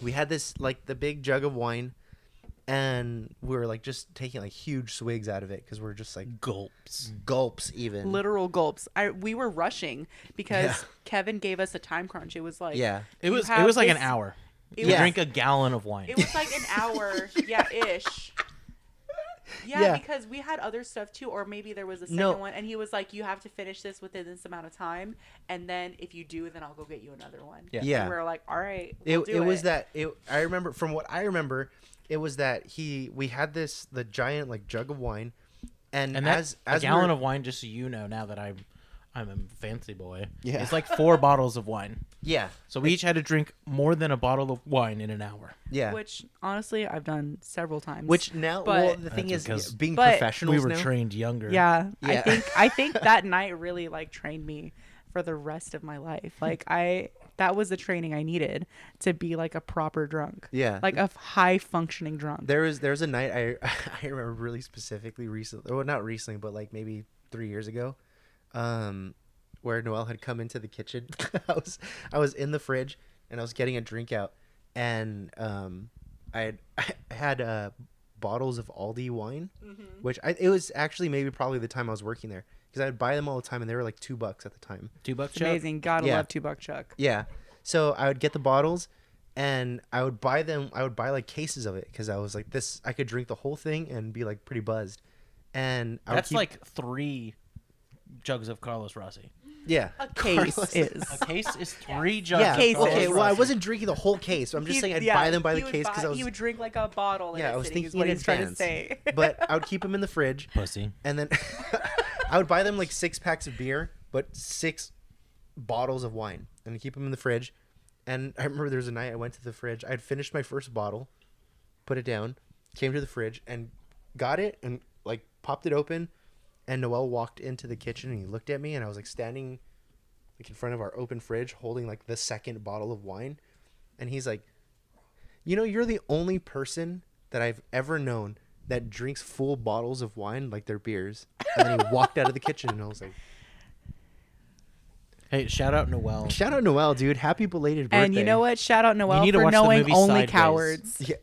Speaker 1: we had this like the big jug of wine, and we were like just taking like huge swigs out of it because we're just like
Speaker 3: Gulps.
Speaker 1: gulps even.
Speaker 2: Literal gulps. We were rushing because
Speaker 1: Yeah.
Speaker 2: Kevin gave us a time crunch. It was like
Speaker 1: Yeah.
Speaker 3: It
Speaker 2: you
Speaker 3: was
Speaker 2: have
Speaker 3: like an
Speaker 2: this-
Speaker 3: hour.
Speaker 2: It
Speaker 3: You
Speaker 2: was,
Speaker 3: drink a gallon of wine.
Speaker 2: it was like an hour, yeah, ish. Yeah,
Speaker 1: Yeah.
Speaker 2: because we had other stuff too, or maybe there was a second
Speaker 1: No.
Speaker 2: one, and he was like, "You have to finish this within this amount of time, and then if you do, then I'll go get you another one."
Speaker 3: Yeah.
Speaker 1: Yeah.
Speaker 2: And we were like, "All right, we'll do
Speaker 1: It was that I remember from what I remember, it was that we had the giant like jug of wine, and,
Speaker 3: and that's
Speaker 1: as
Speaker 3: a gallon
Speaker 1: we were,
Speaker 3: of wine, just so you know, now that I'm a fancy boy.
Speaker 1: Yeah.
Speaker 3: It's like 4 bottles of wine.
Speaker 1: yeah,
Speaker 3: So we each had to drink more than a bottle of wine in an hour.
Speaker 1: yeah.
Speaker 2: Which honestly, I've done several times.
Speaker 1: Which now,
Speaker 2: but-
Speaker 1: well, the thing
Speaker 3: That's
Speaker 1: is,
Speaker 3: because
Speaker 1: being
Speaker 2: but
Speaker 1: professionals
Speaker 3: We were
Speaker 1: now,
Speaker 3: trained younger.
Speaker 2: yeah,
Speaker 1: Yeah.
Speaker 2: I think that night really like trained me for the rest of my life. Like that was the training I needed to be like a proper drunk.
Speaker 1: Yeah.
Speaker 2: Like a high functioning drunk.
Speaker 1: There's a night I remember really specifically recently, well, not recently, but like maybe 3 years ago, where Noelle had come into the kitchen. I was in the fridge and I was getting a drink out, and I had bottles of Aldi wine, which it was actually maybe probably the time I was working there because I'd buy them all the time, and they were like $2 at the time.
Speaker 3: $2
Speaker 2: It's amazing. Gotta
Speaker 1: Yeah.
Speaker 2: love $2 Chuck.
Speaker 1: Yeah, so I would get the bottles, and I would buy them. I would buy like cases of it because I was like, this I could drink the whole thing and be like pretty buzzed, and I would
Speaker 3: That's
Speaker 1: keep,
Speaker 3: like 3 jugs of Carlos Rossi.
Speaker 1: yeah.
Speaker 2: A case
Speaker 1: Carlos-
Speaker 2: is.
Speaker 3: A case is 3 jugs.
Speaker 1: Yeah.
Speaker 3: Of
Speaker 2: Case
Speaker 3: Carlos
Speaker 1: Okay.
Speaker 2: is.
Speaker 1: Well, I
Speaker 3: Rossi.
Speaker 1: wasn't drinking the whole case. So I'm just saying I'd buy them by the case because I was.
Speaker 2: He would drink like a bottle.
Speaker 1: Yeah,
Speaker 2: in
Speaker 1: I was
Speaker 2: sitting, is
Speaker 1: thinking
Speaker 2: what
Speaker 1: in
Speaker 2: he's trying to
Speaker 1: advance.
Speaker 2: say.
Speaker 1: But I would keep them in the fridge,
Speaker 3: Pussy.
Speaker 1: and then I would buy them like 6 packs of beer, but 6 bottles of wine, and I'd keep them in the fridge. And I remember there was a night I went to the fridge. I had finished my first bottle, put it down, came to the fridge, and got it, and like popped it open. And Noel walked into the kitchen, and he looked at me, and I was like standing like in front of our open fridge, holding like the second bottle of wine, and he's like, "You know, you're the only person that I've ever known that drinks full bottles of wine like they're beers." And then he walked out of the kitchen, and I was like,
Speaker 3: Hey, shout out Noel.
Speaker 1: "Shout out Noel, dude! Happy belated birthday!"
Speaker 2: And you know what? Shout out Noel
Speaker 3: need to
Speaker 2: for
Speaker 3: watch the
Speaker 2: knowing
Speaker 3: movie
Speaker 2: only
Speaker 3: Sideways.
Speaker 2: cowards.
Speaker 1: Yeah.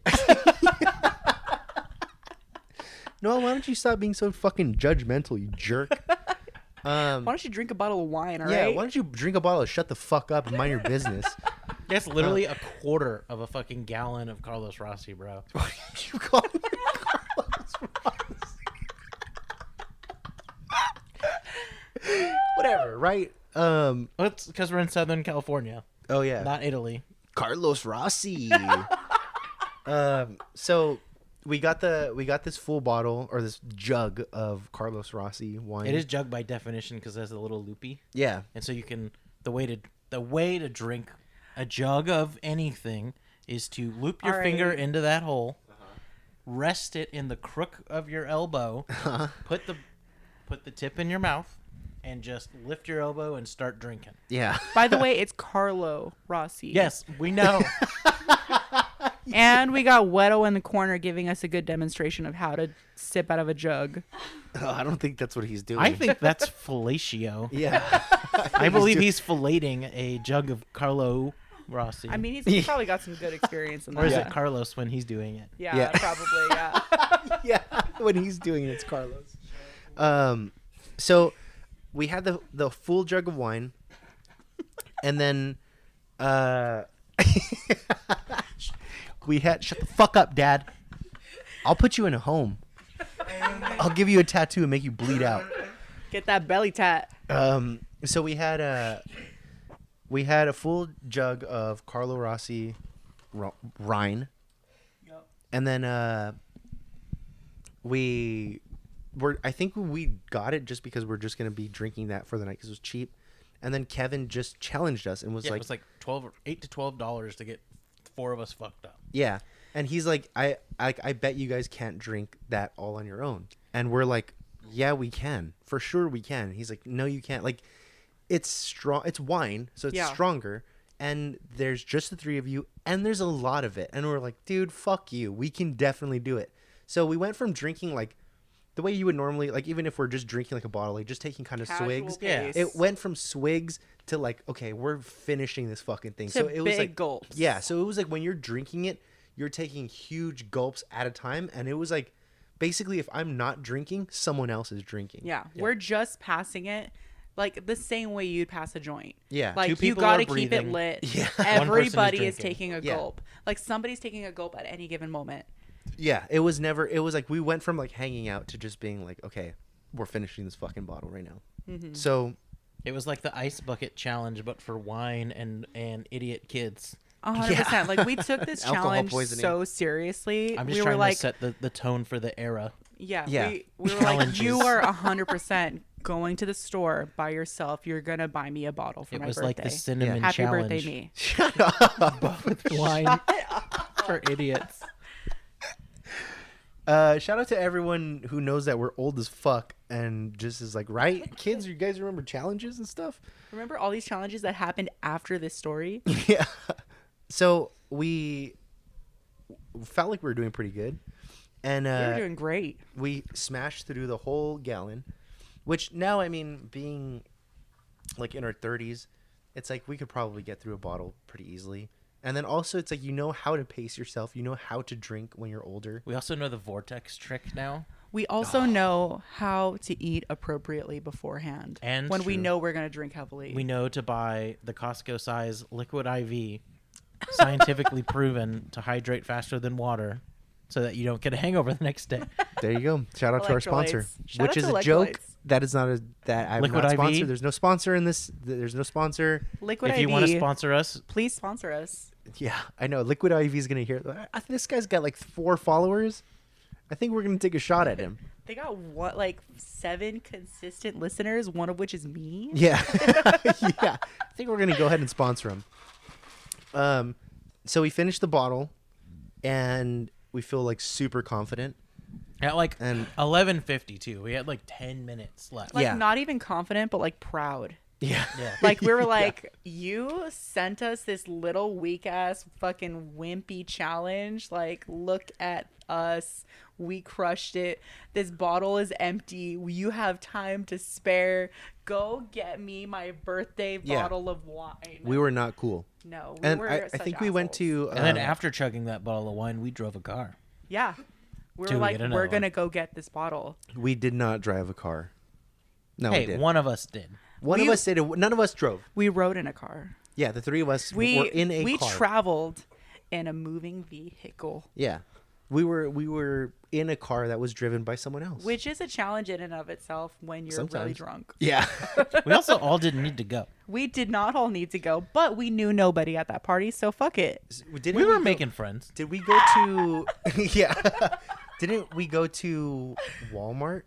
Speaker 1: Noel, why don't you stop being so fucking judgmental, you jerk?
Speaker 2: Why don't you drink a bottle of wine, all
Speaker 1: Yeah,
Speaker 2: right?
Speaker 1: why don't you drink a bottle of shut the fuck up and mind your business?
Speaker 3: That's literally a quarter of a fucking gallon of Carlos Rossi, bro.
Speaker 1: What did you call me Carlos Rossi? Whatever, right?
Speaker 3: It's because we're in Southern California,
Speaker 1: Oh yeah,
Speaker 3: not Italy.
Speaker 1: Carlos Rossi. So we got this full bottle or this jug of Carlos Rossi wine.
Speaker 3: It is jug by definition because it has a little loopy,
Speaker 1: Yeah.
Speaker 3: and so you can the way to drink a jug of anything is to loop your
Speaker 2: All
Speaker 3: finger
Speaker 2: right.
Speaker 3: into that hole, rest it in the crook of your elbow, put the tip in your mouth, and just lift your elbow and start drinking.
Speaker 1: Yeah.
Speaker 2: By the way, it's Carlo Rossi.
Speaker 3: Yes, we know.
Speaker 2: And we got Wedo in the corner giving us a good demonstration of how to sip out of a jug.
Speaker 1: Oh, I don't think that's what he's doing.
Speaker 3: I think that's fellatio.
Speaker 1: Yeah.
Speaker 3: I believe he's filleting a jug of Carlo Rossi.
Speaker 2: I mean, he's probably got some good experience in that.
Speaker 3: or is
Speaker 1: Yeah.
Speaker 3: it Carlos when he's doing it?
Speaker 2: Yeah,
Speaker 1: Yeah.
Speaker 2: probably, yeah.
Speaker 1: Yeah. When he's doing it, it's Carlos. So we had the full jug of wine, and then we had shut the fuck up, Dad. I'll put you in a home. I'll give you a tattoo and make you bleed out.
Speaker 2: Get that belly tat.
Speaker 1: So we had a full jug of Carlo Rossi Rhine, and then I think we got it just because we're just gonna be drinking that for the night because it was cheap, and then Kevin just challenged us and was
Speaker 3: Yeah,
Speaker 1: like,
Speaker 3: it was like $8 to $12 to get 4 of us fucked up.
Speaker 1: yeah, and he's like, I bet you guys can't drink that all on your own, and we're like, yeah, we can, for sure we can. He's like, no, you can't. Like, it's strong, it's wine, so it's
Speaker 2: Yeah.
Speaker 1: stronger, and there's just the 3 of you, and there's a lot of it, and we're like, dude, fuck you, we can definitely do it. So we went from drinking like the way you would normally, like, even if we're just drinking like a bottle, like just taking kind of
Speaker 2: Casual
Speaker 1: swigs.
Speaker 3: Yeah.
Speaker 2: pace.
Speaker 1: It went from swigs to like, okay, we're finishing this fucking thing.
Speaker 2: To
Speaker 1: So it was
Speaker 2: big
Speaker 1: like
Speaker 2: gulps.
Speaker 1: Yeah, so it was like when you're drinking it, you're taking huge gulps at a time, and it was like basically if I'm not drinking, someone else is drinking.
Speaker 2: Yeah, we're just passing it like the same way you'd pass a joint.
Speaker 1: Yeah.
Speaker 2: Like,
Speaker 3: 2
Speaker 2: you
Speaker 3: people
Speaker 2: got to
Speaker 3: are
Speaker 2: keep it
Speaker 3: breathing.
Speaker 2: lit.
Speaker 1: Yeah.
Speaker 3: One person is
Speaker 2: Everybody is
Speaker 3: drinking.
Speaker 2: taking a
Speaker 1: Yeah.
Speaker 2: gulp. Like, somebody's taking a gulp at any given moment.
Speaker 1: Yeah, it was like we went from like hanging out to just being like, okay, we're finishing this fucking bottle right now.
Speaker 2: Mm-hmm.
Speaker 1: So
Speaker 3: It was like the ice bucket challenge, but for wine and idiot kids.
Speaker 2: 100%. Like, we took this
Speaker 1: Alcohol
Speaker 2: challenge
Speaker 1: poisoning.
Speaker 2: so seriously.
Speaker 3: I'm just
Speaker 2: we
Speaker 3: trying
Speaker 2: were like,
Speaker 3: to set the tone for the era.
Speaker 2: yeah,
Speaker 1: Yeah.
Speaker 2: we were like,
Speaker 3: Challenges.
Speaker 2: you are 100% going to the store by yourself. You're going to buy me a bottle for
Speaker 3: It
Speaker 2: my
Speaker 3: was
Speaker 2: birthday.
Speaker 3: like the cinnamon
Speaker 2: Happy
Speaker 3: challenge.
Speaker 2: birthday, me.
Speaker 1: shut up.
Speaker 3: With wine for idiots.
Speaker 1: Shout out to everyone who knows that we're old as fuck and just is like, right, kids, you guys remember challenges and stuff?
Speaker 2: Remember all these challenges that happened after this story?
Speaker 1: Yeah. So we felt like we were doing pretty good, and
Speaker 2: We were doing great.
Speaker 1: we smashed through the whole gallon, which now, I mean, being like in our 30s, it's like we could probably get through a bottle pretty easily. And then also it's like you know how to pace yourself. You know how to drink when you're older.
Speaker 3: We also know the vortex trick now.
Speaker 2: We also know how to eat appropriately beforehand.
Speaker 3: And
Speaker 2: when we
Speaker 3: true.
Speaker 2: know we're going to drink heavily.
Speaker 3: We know to buy the Costco size liquid IV, scientifically proven to hydrate faster than water, so that you don't get a hangover the next day.
Speaker 1: There you go. Shout out to our sponsor,
Speaker 2: Electrolytes. Shout
Speaker 1: which
Speaker 2: out
Speaker 1: is
Speaker 2: to
Speaker 1: a joke.
Speaker 2: electrolytes.
Speaker 1: That is not a that I'm
Speaker 3: Liquid
Speaker 1: not
Speaker 3: IV?
Speaker 1: sponsored. There's no sponsor in this. There's no sponsor.
Speaker 2: Liquid
Speaker 3: If
Speaker 2: IV.
Speaker 3: you want to sponsor us,
Speaker 2: Please sponsor us.
Speaker 1: Yeah, I know. Liquid IV is gonna hear. This guy's got like 4 followers. I think we're gonna take a shot at him.
Speaker 2: They got what, like 7 consistent listeners, one of which is me.
Speaker 1: Yeah, yeah. I think we're gonna go ahead and sponsor him. So we finished the bottle, and we feel like super confident.
Speaker 3: at like
Speaker 1: And
Speaker 3: 11:52, we had like 10 minutes left.
Speaker 2: Like
Speaker 1: Yeah.
Speaker 2: not even confident, but like proud.
Speaker 1: yeah,
Speaker 3: Yeah.
Speaker 2: Like we were like, you sent us this little weak ass fucking wimpy challenge. Like, look at us. We crushed it. This bottle is empty. You have time to spare. Go get me my birthday
Speaker 1: Yeah.
Speaker 2: bottle of wine.
Speaker 1: we were not cool.
Speaker 2: No, we
Speaker 1: And
Speaker 2: were
Speaker 1: I
Speaker 2: such
Speaker 1: think we went
Speaker 2: assholes.
Speaker 1: to.
Speaker 3: And then after chugging that bottle of wine, we drove a car.
Speaker 2: Yeah. We
Speaker 3: Till
Speaker 2: were
Speaker 3: we
Speaker 2: like,
Speaker 3: get another
Speaker 2: we're
Speaker 3: one.
Speaker 2: going to go get this bottle.
Speaker 1: we did not drive a car. No, we
Speaker 3: Hey,
Speaker 1: did.
Speaker 3: one of us did.
Speaker 1: One of
Speaker 2: we-
Speaker 1: us did. None of us drove.
Speaker 2: We rode in a car.
Speaker 1: Yeah, the 3 of us were
Speaker 2: We
Speaker 1: in a
Speaker 2: we
Speaker 1: car.
Speaker 2: traveled in a moving vehicle,
Speaker 1: Yeah, we were in a car that was driven by someone else.
Speaker 2: which is a challenge in and of itself when you're really
Speaker 1: Sometimes.
Speaker 2: drunk.
Speaker 1: Yeah.
Speaker 3: We also all didn't need to go.
Speaker 2: We did not all need to go, but we knew nobody at that party, so fuck it.
Speaker 1: Didn't
Speaker 3: We were
Speaker 1: go-
Speaker 3: making friends.
Speaker 1: Did we go to? Yeah. Didn't we go to Walmart?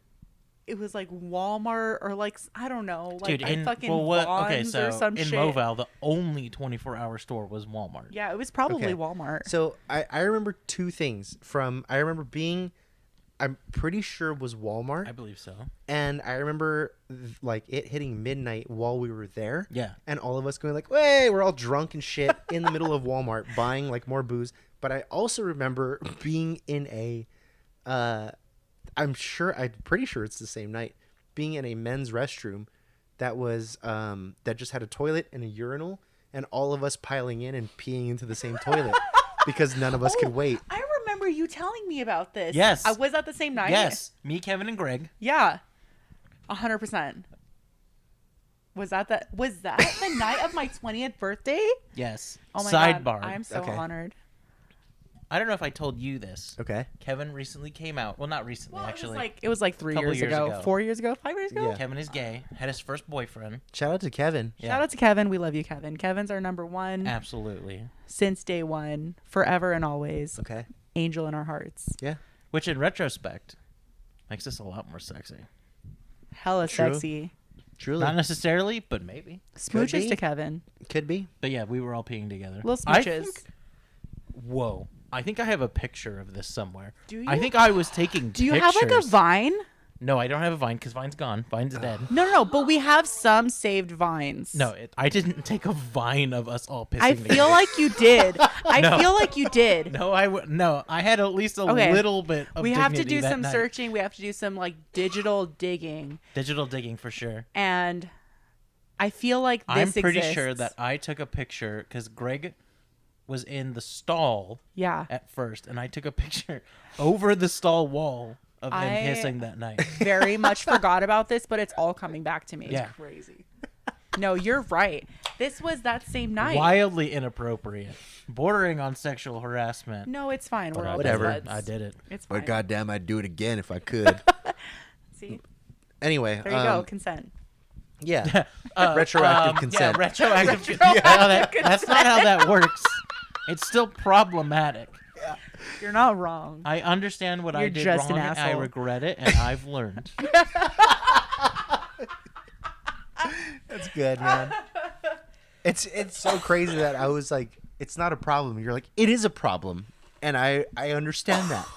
Speaker 2: It was like Walmart or like I don't know, like
Speaker 3: Dude, in
Speaker 2: fucking
Speaker 3: okay,
Speaker 2: Vons
Speaker 3: so
Speaker 2: or some
Speaker 3: in
Speaker 2: shit.
Speaker 3: Moval, the only 24-hour store was Walmart.
Speaker 2: Yeah, it was probably
Speaker 1: Okay.
Speaker 2: Walmart.
Speaker 1: So I remember 2 things from. I remember being. I'm pretty sure it was Walmart,
Speaker 3: I believe so.
Speaker 1: and I remember like it hitting midnight while we were there.
Speaker 3: Yeah.
Speaker 1: And all of us going like, "Hey!" We're all drunk and shit in the middle of Walmart buying like more booze. But I also remember being in a. I'm pretty sure it's the same night, being in a men's restroom that was that just had a toilet and a urinal, and all of us piling in and peeing into the same toilet because none of us could wait.
Speaker 2: I remember you telling me about this.
Speaker 3: Yes.
Speaker 2: I was that the same night.
Speaker 3: Yes, me, Kevin, and Greg.
Speaker 2: Yeah. 100%. Was that the night of my 20th birthday?
Speaker 3: Yes.
Speaker 2: Oh my
Speaker 3: Sidebar.
Speaker 2: god. I'm so
Speaker 1: Okay.
Speaker 2: honored.
Speaker 3: I don't know if I told you this.
Speaker 1: Okay.
Speaker 3: Kevin recently came out. Well, not recently, actually.
Speaker 2: It was like 3
Speaker 3: Couple
Speaker 2: years
Speaker 3: years
Speaker 2: ago,
Speaker 3: ago.
Speaker 2: 4 years ago, 5 years ago.
Speaker 1: Yeah.
Speaker 3: Kevin is gay. Had his first boyfriend.
Speaker 1: Shout out to Kevin.
Speaker 3: Yeah.
Speaker 2: Shout out to Kevin. We love you, Kevin. Kevin's our number one
Speaker 3: Absolutely.
Speaker 2: since day one, forever and always.
Speaker 1: Okay.
Speaker 2: Angel in our hearts.
Speaker 1: Yeah.
Speaker 3: Which, in retrospect, makes us a lot more sexy.
Speaker 2: Hella
Speaker 1: True.
Speaker 2: sexy.
Speaker 1: Truly.
Speaker 3: Not necessarily, but maybe.
Speaker 2: Smooches
Speaker 1: be.
Speaker 2: to Kevin.
Speaker 1: Could be.
Speaker 3: But yeah, we were all peeing together.
Speaker 2: Little
Speaker 3: I
Speaker 2: smooches.
Speaker 3: think- Whoa. I think I have a picture of this somewhere.
Speaker 2: Do
Speaker 3: I
Speaker 2: you?
Speaker 3: think I was taking
Speaker 2: Do you
Speaker 3: pictures.
Speaker 2: have like a Vine?
Speaker 3: No, I don't have a Vine because Vine's gone. Vine's dead.
Speaker 2: No, but we have some saved Vines.
Speaker 3: No, I didn't take a Vine of us all pissing
Speaker 2: I
Speaker 3: together.
Speaker 2: feel like you did. I
Speaker 3: No.
Speaker 2: feel like you did.
Speaker 3: No, I had at least a
Speaker 2: Okay.
Speaker 3: little bit of
Speaker 2: We have to
Speaker 3: dignity
Speaker 2: do
Speaker 3: that
Speaker 2: some
Speaker 3: night.
Speaker 2: searching. We have to do some like digital digging.
Speaker 3: Digital digging for sure.
Speaker 2: And I feel like
Speaker 3: I'm
Speaker 2: this
Speaker 3: pretty
Speaker 2: exists.
Speaker 3: sure that I took a picture because Greg was in the stall
Speaker 2: Yeah.
Speaker 3: at first, and I took a picture over the stall wall of him
Speaker 2: I-
Speaker 3: pissing that night.
Speaker 2: Very much forgot about this, but it's all coming back to me.
Speaker 3: Yeah.
Speaker 2: Crazy. No, you're right. This was that same night.
Speaker 3: Wildly inappropriate, bordering on sexual harassment.
Speaker 2: No, it's fine. We're
Speaker 3: But I
Speaker 2: all
Speaker 3: did
Speaker 1: Whatever.
Speaker 3: it.
Speaker 2: buds.
Speaker 3: I did it.
Speaker 2: It's fine.
Speaker 1: But goddamn, I'd do it again if I could.
Speaker 2: See,
Speaker 1: Anyway.
Speaker 2: there you go. Consent.
Speaker 1: Yeah. Retroactive consent.
Speaker 3: Yeah, retroactive. That's not how that works. It's still problematic.
Speaker 2: You're not wrong.
Speaker 3: I understand what I
Speaker 2: You're
Speaker 3: did
Speaker 2: just
Speaker 3: wrong,
Speaker 2: an
Speaker 3: and I
Speaker 2: asshole.
Speaker 3: regret it, and I've learned.
Speaker 1: That's good, man. It's so crazy that I was like, it's not a problem. You're like, it is a problem, and I understand that.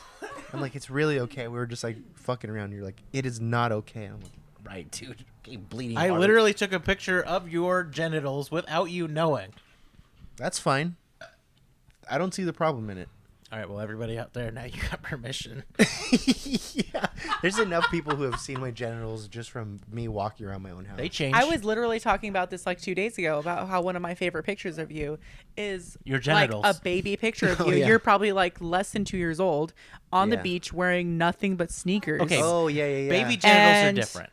Speaker 1: I'm like, it's really okay. We were just like fucking around. You're like, it is not okay. I'm like, right, dude. Okay, bleeding.
Speaker 3: I
Speaker 1: hard.
Speaker 3: literally took a picture of your genitals without you knowing.
Speaker 1: That's fine. I don't see the problem in it.
Speaker 3: All right, well, everybody out there, now you got permission.
Speaker 1: Yeah, there's enough people who have seen my genitals just from me walking around my own house.
Speaker 3: They changed.
Speaker 2: I was literally talking about this like 2 days ago about how one of my favorite pictures of you is
Speaker 3: Your genitals.
Speaker 2: like a baby picture of you.
Speaker 1: Oh, yeah.
Speaker 2: You're probably like less than 2 years old on the
Speaker 1: Yeah.
Speaker 2: beach wearing nothing but sneakers.
Speaker 3: Okay.
Speaker 1: Oh yeah, yeah, yeah.
Speaker 3: Baby genitals
Speaker 2: And-
Speaker 3: are different.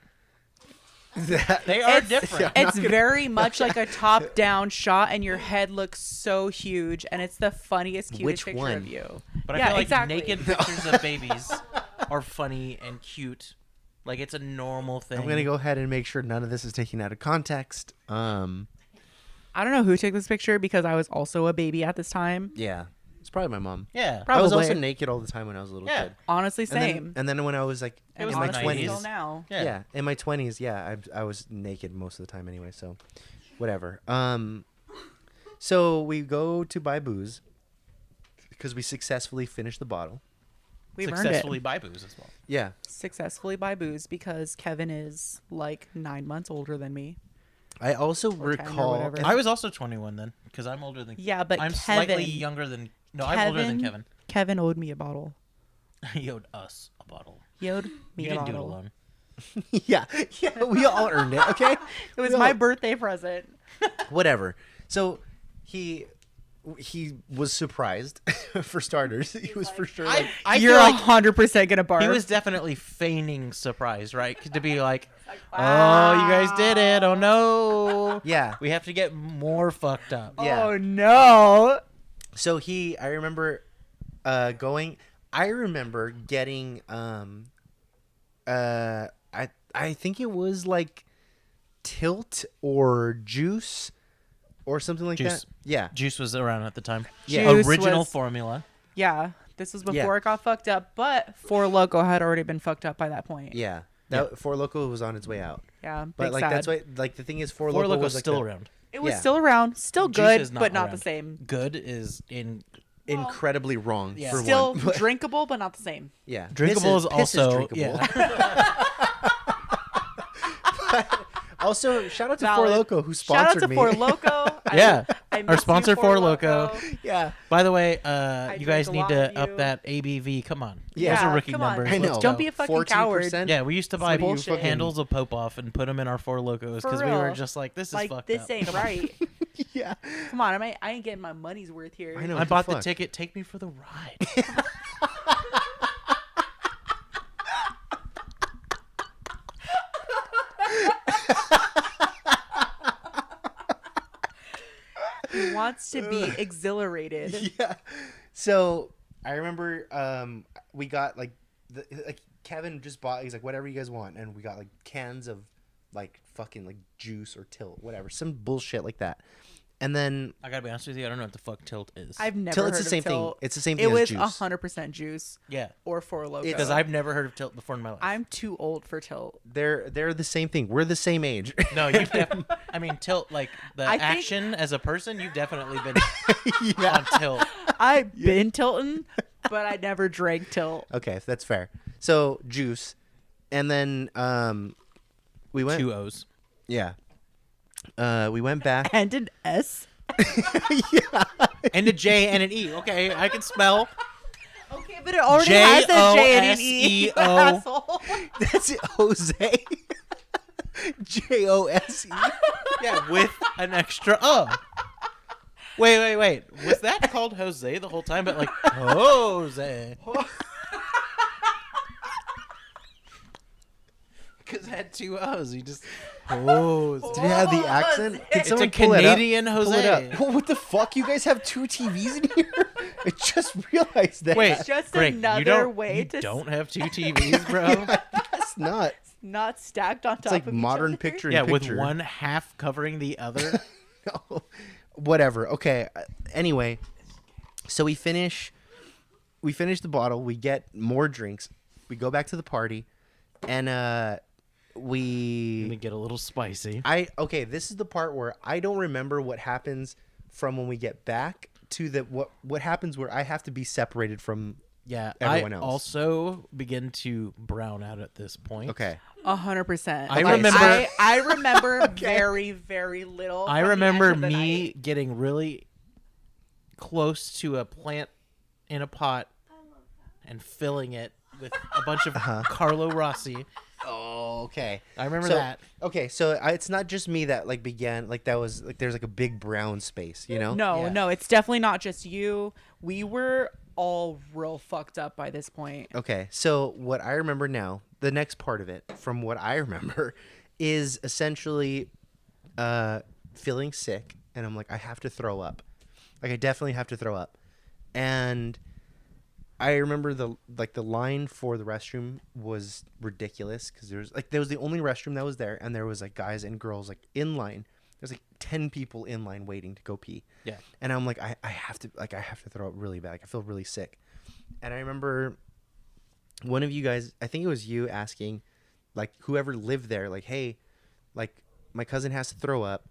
Speaker 1: That-
Speaker 3: They are
Speaker 2: It's-
Speaker 3: different.
Speaker 1: I'm not
Speaker 2: It's
Speaker 1: gonna-
Speaker 2: very much like a top-down shot, and your head looks so huge, and it's the funniest, cutest
Speaker 1: Which
Speaker 2: picture
Speaker 1: one?
Speaker 2: of you.
Speaker 3: But I
Speaker 2: yeah,
Speaker 3: feel like
Speaker 2: exactly.
Speaker 3: naked pictures of babies are funny and cute. Like it's a normal thing.
Speaker 1: I'm gonna go ahead and make sure none of this is taken out of context.
Speaker 2: I don't know who took this picture because I was also a baby at this time.
Speaker 1: Yeah, it's probably my mom.
Speaker 3: Yeah.
Speaker 2: Probably.
Speaker 1: I was also naked all the time when I was a little
Speaker 3: Yeah.
Speaker 1: kid.
Speaker 2: Honestly,
Speaker 1: And
Speaker 2: same.
Speaker 1: then when I was like
Speaker 2: it was
Speaker 1: in my
Speaker 3: honestly
Speaker 1: 20s,
Speaker 2: still now.
Speaker 3: Yeah.
Speaker 1: in my 20s, I was naked most of the time anyway. So, whatever. So we go to buy booze because we successfully finished the bottle.
Speaker 2: We've earned
Speaker 3: Successfully
Speaker 2: it.
Speaker 3: buy booze as well.
Speaker 1: Yeah,
Speaker 2: Successfully buy booze because Kevin is like 9 months older than me.
Speaker 1: I also
Speaker 2: 10 or
Speaker 1: recall.
Speaker 2: whatever.
Speaker 3: I was also 21 then because I'm older than.
Speaker 2: Yeah, but
Speaker 3: I'm
Speaker 2: Kevin,
Speaker 3: slightly younger than. No, I'm older than Kevin.
Speaker 2: Kevin owed me a bottle.
Speaker 3: He owed us a bottle.
Speaker 2: He owed me
Speaker 3: You
Speaker 2: a
Speaker 3: didn't do it
Speaker 2: bottle.
Speaker 3: alone.
Speaker 1: yeah, we all earned it. Okay,
Speaker 2: It was
Speaker 1: We
Speaker 2: my
Speaker 1: all-
Speaker 2: birthday present.
Speaker 1: whatever. So he was surprised for starters. He was for sure like,
Speaker 3: I
Speaker 2: You're
Speaker 3: feel like
Speaker 2: 100% gonna barf.
Speaker 3: he was definitely feigning surprise, right? To be like, oh, you guys did it. Oh no.
Speaker 1: yeah.
Speaker 3: We have to get more fucked up.
Speaker 1: Yeah.
Speaker 2: Oh no!
Speaker 1: So I remember going. I remember getting. I think it was like Tilt or Juice, or something like
Speaker 3: Juice.
Speaker 1: that. Yeah.
Speaker 3: Juice was around at the time.
Speaker 1: Yeah.
Speaker 2: Juice
Speaker 3: Original
Speaker 2: was-
Speaker 3: formula.
Speaker 2: Yeah, this was before
Speaker 1: Yeah.
Speaker 2: it got fucked up, but Four Loco had already been fucked up by that point.
Speaker 1: Yeah. That Four Loko was on its way out.
Speaker 2: Yeah,
Speaker 1: But
Speaker 2: big
Speaker 1: like
Speaker 2: sad.
Speaker 1: that's why like the thing is Four
Speaker 3: Four
Speaker 1: Loko
Speaker 3: Loco's
Speaker 1: was like
Speaker 3: still
Speaker 1: the
Speaker 3: around.
Speaker 2: It was
Speaker 1: yeah.
Speaker 2: still around, still
Speaker 3: Juice
Speaker 2: good,
Speaker 3: is
Speaker 2: but not the
Speaker 3: around.
Speaker 2: same.
Speaker 3: Good is in
Speaker 1: incredibly wrong
Speaker 3: Yeah.
Speaker 1: for
Speaker 2: Still
Speaker 1: one.
Speaker 2: drinkable, but not the same.
Speaker 1: Yeah.
Speaker 3: drinkable
Speaker 1: Piss
Speaker 3: is also
Speaker 1: drinkable.
Speaker 3: yeah.
Speaker 1: Also, shout out to
Speaker 2: Valid.
Speaker 1: Four Loko who
Speaker 2: Shout out
Speaker 1: sponsored
Speaker 2: to
Speaker 1: me.
Speaker 2: Four Loco.
Speaker 3: Yeah.
Speaker 2: I
Speaker 3: Our
Speaker 2: miss you,
Speaker 3: sponsor, Four Loco.
Speaker 1: Yeah.
Speaker 3: By the way, you
Speaker 2: drink
Speaker 3: guys
Speaker 2: a
Speaker 3: need
Speaker 2: lot
Speaker 3: to
Speaker 2: of you.
Speaker 3: up that ABV. Come on.
Speaker 1: Yeah.
Speaker 3: Those are rookie
Speaker 2: come on.
Speaker 3: numbers.
Speaker 1: I know.
Speaker 3: Let's
Speaker 2: Don't
Speaker 3: go.
Speaker 2: be a fucking
Speaker 1: 14%?
Speaker 2: coward.
Speaker 3: Yeah, we used to buy
Speaker 2: bullshit.
Speaker 3: handles of Pope off and put them in our Four Locos
Speaker 2: For
Speaker 3: because we were
Speaker 2: real.
Speaker 3: just like, this is
Speaker 2: Like
Speaker 3: fucked
Speaker 2: this
Speaker 3: up.
Speaker 2: ain't right.
Speaker 1: Yeah.
Speaker 2: Come on, I ain't getting my money's worth here.
Speaker 1: I know.
Speaker 3: I
Speaker 1: what
Speaker 3: bought the
Speaker 1: fuck?
Speaker 3: ticket. Take me for the ride.
Speaker 2: He wants to be exhilarated.
Speaker 1: Yeah. So I remember we got like like Kevin just bought. He's like, whatever you guys want, and we got like cans of like fucking like Juice or Tilt, whatever, some bullshit like that. And then
Speaker 3: I gotta be honest with you. I don't know what the fuck tilt is.
Speaker 2: I've never
Speaker 1: Tilt,
Speaker 2: heard
Speaker 1: it's the
Speaker 2: of
Speaker 1: same thing.
Speaker 2: Tilt.
Speaker 1: It's the same thing
Speaker 2: It
Speaker 1: as
Speaker 2: was
Speaker 1: Juice.
Speaker 2: 100% Juice
Speaker 3: yeah,
Speaker 2: or Four Loco.
Speaker 3: because I've never heard of tilt before in my life.
Speaker 2: I'm too old for Tilt.
Speaker 1: They're the same thing. We're the same age.
Speaker 3: No, you've definitely. I mean, tilt like the
Speaker 2: I think-
Speaker 3: action as a person. You've definitely been
Speaker 1: Yeah.
Speaker 3: on tilt.
Speaker 2: I've been tilting, but I never drank Tilt.
Speaker 1: Okay, that's fair. So Juice, and then we went.
Speaker 3: 2 O's.
Speaker 1: Yeah. We went back.
Speaker 2: And an S.
Speaker 3: And a J and an E. Okay, I can spell.
Speaker 2: Okay, but it already has a J and an E.
Speaker 3: J-O-S-E-O.
Speaker 2: Asshole.
Speaker 1: That's it, Jose. Jose.
Speaker 3: Yeah, with an extra O. Wait. Was that called Jose the whole time? But like Jose. Because it had 2 O's. You just Jose.
Speaker 1: Did it have the accent? Can
Speaker 3: It's a
Speaker 1: someone pull it up?
Speaker 3: Canadian
Speaker 1: Pull it
Speaker 3: Jose.
Speaker 1: up. What the fuck? You guys have 2 TVs in here? I just realized that.
Speaker 3: Wait,
Speaker 2: It's just
Speaker 3: Greg,
Speaker 2: another
Speaker 3: you don't,
Speaker 2: way
Speaker 3: you
Speaker 2: to
Speaker 3: don't have 2 TVs, bro.
Speaker 1: That's not.
Speaker 2: not stacked on top
Speaker 1: It's like
Speaker 2: of each
Speaker 1: modern
Speaker 2: other.
Speaker 1: picture in
Speaker 3: Yeah, with
Speaker 1: picture.
Speaker 3: one half covering the other.
Speaker 1: Whatever. Okay. Anyway, so we finish the bottle. We get more drinks. We go back to the party, and
Speaker 3: Let me
Speaker 1: we.
Speaker 3: get a little spicy.
Speaker 1: Okay. This is the part where I don't remember what happens from when we get back to the what happens where I have to be separated from.
Speaker 3: Yeah,
Speaker 1: Everyone
Speaker 3: I
Speaker 1: else.
Speaker 3: also begin to brown out at this point.
Speaker 1: Okay.
Speaker 2: 100%.
Speaker 3: I
Speaker 2: Like,
Speaker 3: remember-
Speaker 2: I remember very, very little.
Speaker 3: I
Speaker 2: from the
Speaker 3: remember
Speaker 2: end of the
Speaker 3: me
Speaker 2: night.
Speaker 3: getting really close to a plant in a pot and filling it with a bunch of Carlo Rossi.
Speaker 1: Oh, okay.
Speaker 3: I remember
Speaker 1: So-
Speaker 3: that.
Speaker 1: Okay, so it's not just me that like began like that was like there's like a big brown space, you know?
Speaker 2: No,
Speaker 3: Yeah.
Speaker 2: no, it's definitely not just you. We were all real fucked up by this point.
Speaker 1: Okay, so what I remember now, the next part of it, from what I remember, is essentially feeling sick, and I'm like, I have to throw up. Like, I definitely have to throw up. And I remember the line for the restroom was ridiculous because there was the only restroom that was there, and there was like guys and girls like in line. There's like 10 people in line waiting to go pee.
Speaker 3: Yeah.
Speaker 1: And I'm like, I have to throw up really bad. Like, I feel really sick. And I remember one of you guys, I think it was you, asking like whoever lived there, like, hey, like my cousin has to throw up.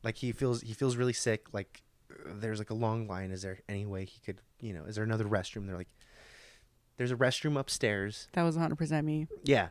Speaker 1: Like he feels really sick. Like there's like a long line. Is there any way he could, is there another restroom? They're like, there's a restroom upstairs.
Speaker 2: That was 100% me.
Speaker 1: Yeah.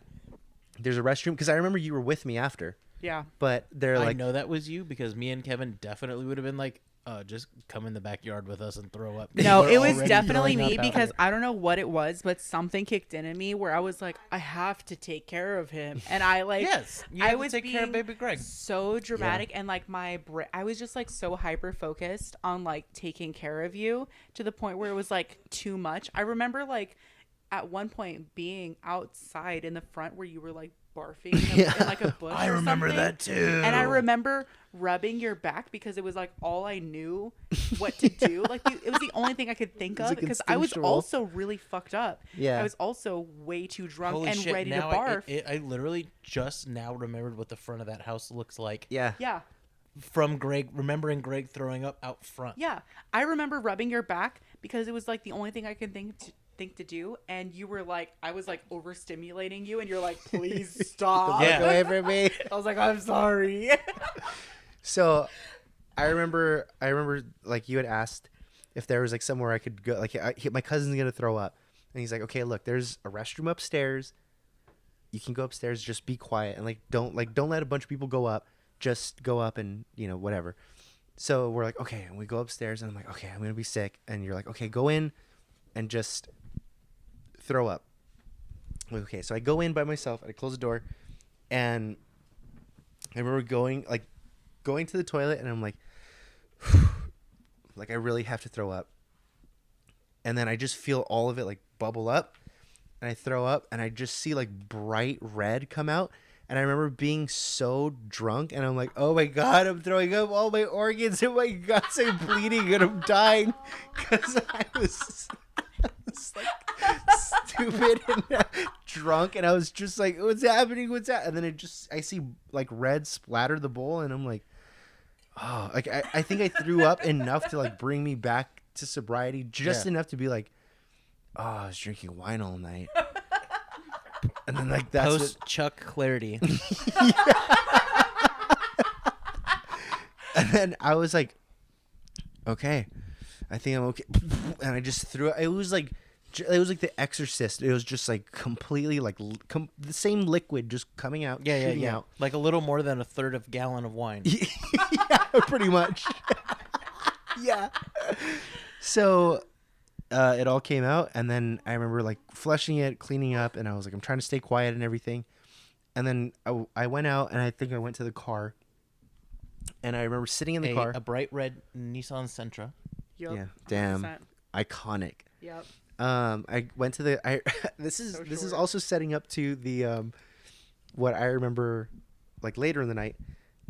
Speaker 1: There's a restroom because I remember you were with me after.
Speaker 2: Yeah.
Speaker 1: But they're
Speaker 3: I
Speaker 1: like,
Speaker 3: know that was you because me and Kevin definitely would have been like, just come in the backyard with us and throw up.
Speaker 2: No,
Speaker 3: We're
Speaker 2: it was
Speaker 3: already
Speaker 2: definitely
Speaker 3: throwing
Speaker 2: me
Speaker 3: up out
Speaker 2: because
Speaker 3: here.
Speaker 2: I don't know what it was, but something kicked in me where I was like, I have to take care of him. And I like,
Speaker 3: Yes, you
Speaker 2: I
Speaker 3: had to
Speaker 2: was
Speaker 3: take care of
Speaker 2: being
Speaker 3: baby Greg.
Speaker 2: so dramatic and like I was just like so hyper focused on like taking care of you to the point where it was like too much. I remember like at one point being outside in the front where you were like barfing in like a bush.
Speaker 3: I
Speaker 2: or
Speaker 3: remember
Speaker 2: something.
Speaker 3: that too.
Speaker 2: And I remember rubbing your back because it was like all I knew what to do. Like it was the only thing I could think
Speaker 1: was,
Speaker 2: of
Speaker 1: like,
Speaker 2: because I was
Speaker 1: instinctual.
Speaker 2: also really fucked up.
Speaker 1: Yeah.
Speaker 2: I was also way too drunk
Speaker 3: Holy
Speaker 2: and
Speaker 3: shit,
Speaker 2: ready to
Speaker 3: now
Speaker 2: barf.
Speaker 3: I literally just now remembered what the front of that house looks like.
Speaker 1: yeah.
Speaker 2: Yeah.
Speaker 3: From Greg, remembering Greg throwing up out front.
Speaker 2: Yeah. I remember rubbing your back because it was like the only thing I could think to do, and you were like, I was like overstimulating you, and you're like, please stop.
Speaker 3: Yeah.
Speaker 1: Go away from me.
Speaker 2: I was like, I'm sorry.
Speaker 1: So I remember like you had asked if there was like somewhere I could go. Like my cousin's going to throw up. And he's like, okay, look, there's a restroom upstairs. You can go upstairs. Just be quiet. And don't let a bunch of people go up. Just go up and, whatever. So we're like, okay. And we go upstairs and I'm like, okay, I'm going to be sick. And you're like, okay, go in and just throw up. I'm like, okay. So I go in by myself and I close the door. And I remember going to the toilet and I'm like, like I really have to throw up. And then I just feel all of it like bubble up and I throw up and I just see like bright red come out. And I remember being so drunk and I'm like, oh my God, I'm throwing up all my organs and my guts are bleeding and I'm dying. Cause I was like stupid and drunk and I was just like, what's happening? What's that? And then I see like red splatter the bowl and I'm like, oh, like I think I threw up enough to like bring me back to sobriety, just enough to be like, oh, I was drinking wine all night. And then like that's
Speaker 3: Post Chuck clarity.
Speaker 1: and then I was like, okay, I think I'm okay. And I just threw it. It was like The Exorcist. It was just like completely like the same liquid just coming out. shooting out.
Speaker 3: Like a little more than a third of gallon of wine.
Speaker 1: Yeah, pretty much. Yeah. So it all came out, and then I remember like flushing it, cleaning up, and I was like, I'm trying to stay quiet and everything. And then I went out, and I think I went to the car, and I remember sitting in the car.
Speaker 3: A bright red Nissan Sentra.
Speaker 2: Yep,
Speaker 1: Yeah, damn,
Speaker 2: 100%.
Speaker 1: iconic.
Speaker 2: Yep.
Speaker 1: I went to the. This is
Speaker 2: short.
Speaker 1: also setting up to the what I remember, like later in the night.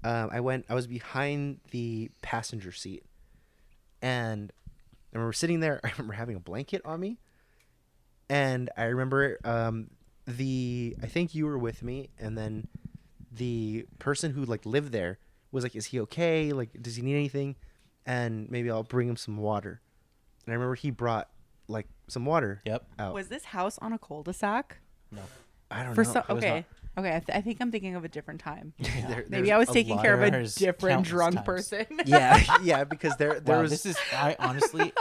Speaker 1: I was behind the passenger seat, and I remember sitting there. I remember having a blanket on me, and I remember I think you were with me, and then the person who like lived there was like, "Is he okay? Like, does he need anything?" And maybe I'll bring him some water. And I remember he brought like some water.
Speaker 3: Yep.
Speaker 1: Out.
Speaker 2: Was this house on a cul-de-sac?
Speaker 3: No.
Speaker 1: I don't
Speaker 2: For
Speaker 1: know.
Speaker 2: some,
Speaker 3: was
Speaker 2: okay. Okay, I think I'm thinking of a different time.
Speaker 1: There-
Speaker 2: Maybe
Speaker 1: there's
Speaker 2: I was
Speaker 1: a
Speaker 2: taking
Speaker 1: lot
Speaker 2: care of a
Speaker 3: There's
Speaker 2: different
Speaker 3: countless
Speaker 2: drunk
Speaker 3: times.
Speaker 2: person.
Speaker 1: Yeah, because there
Speaker 3: Wow,
Speaker 1: was.
Speaker 3: this is I honestly,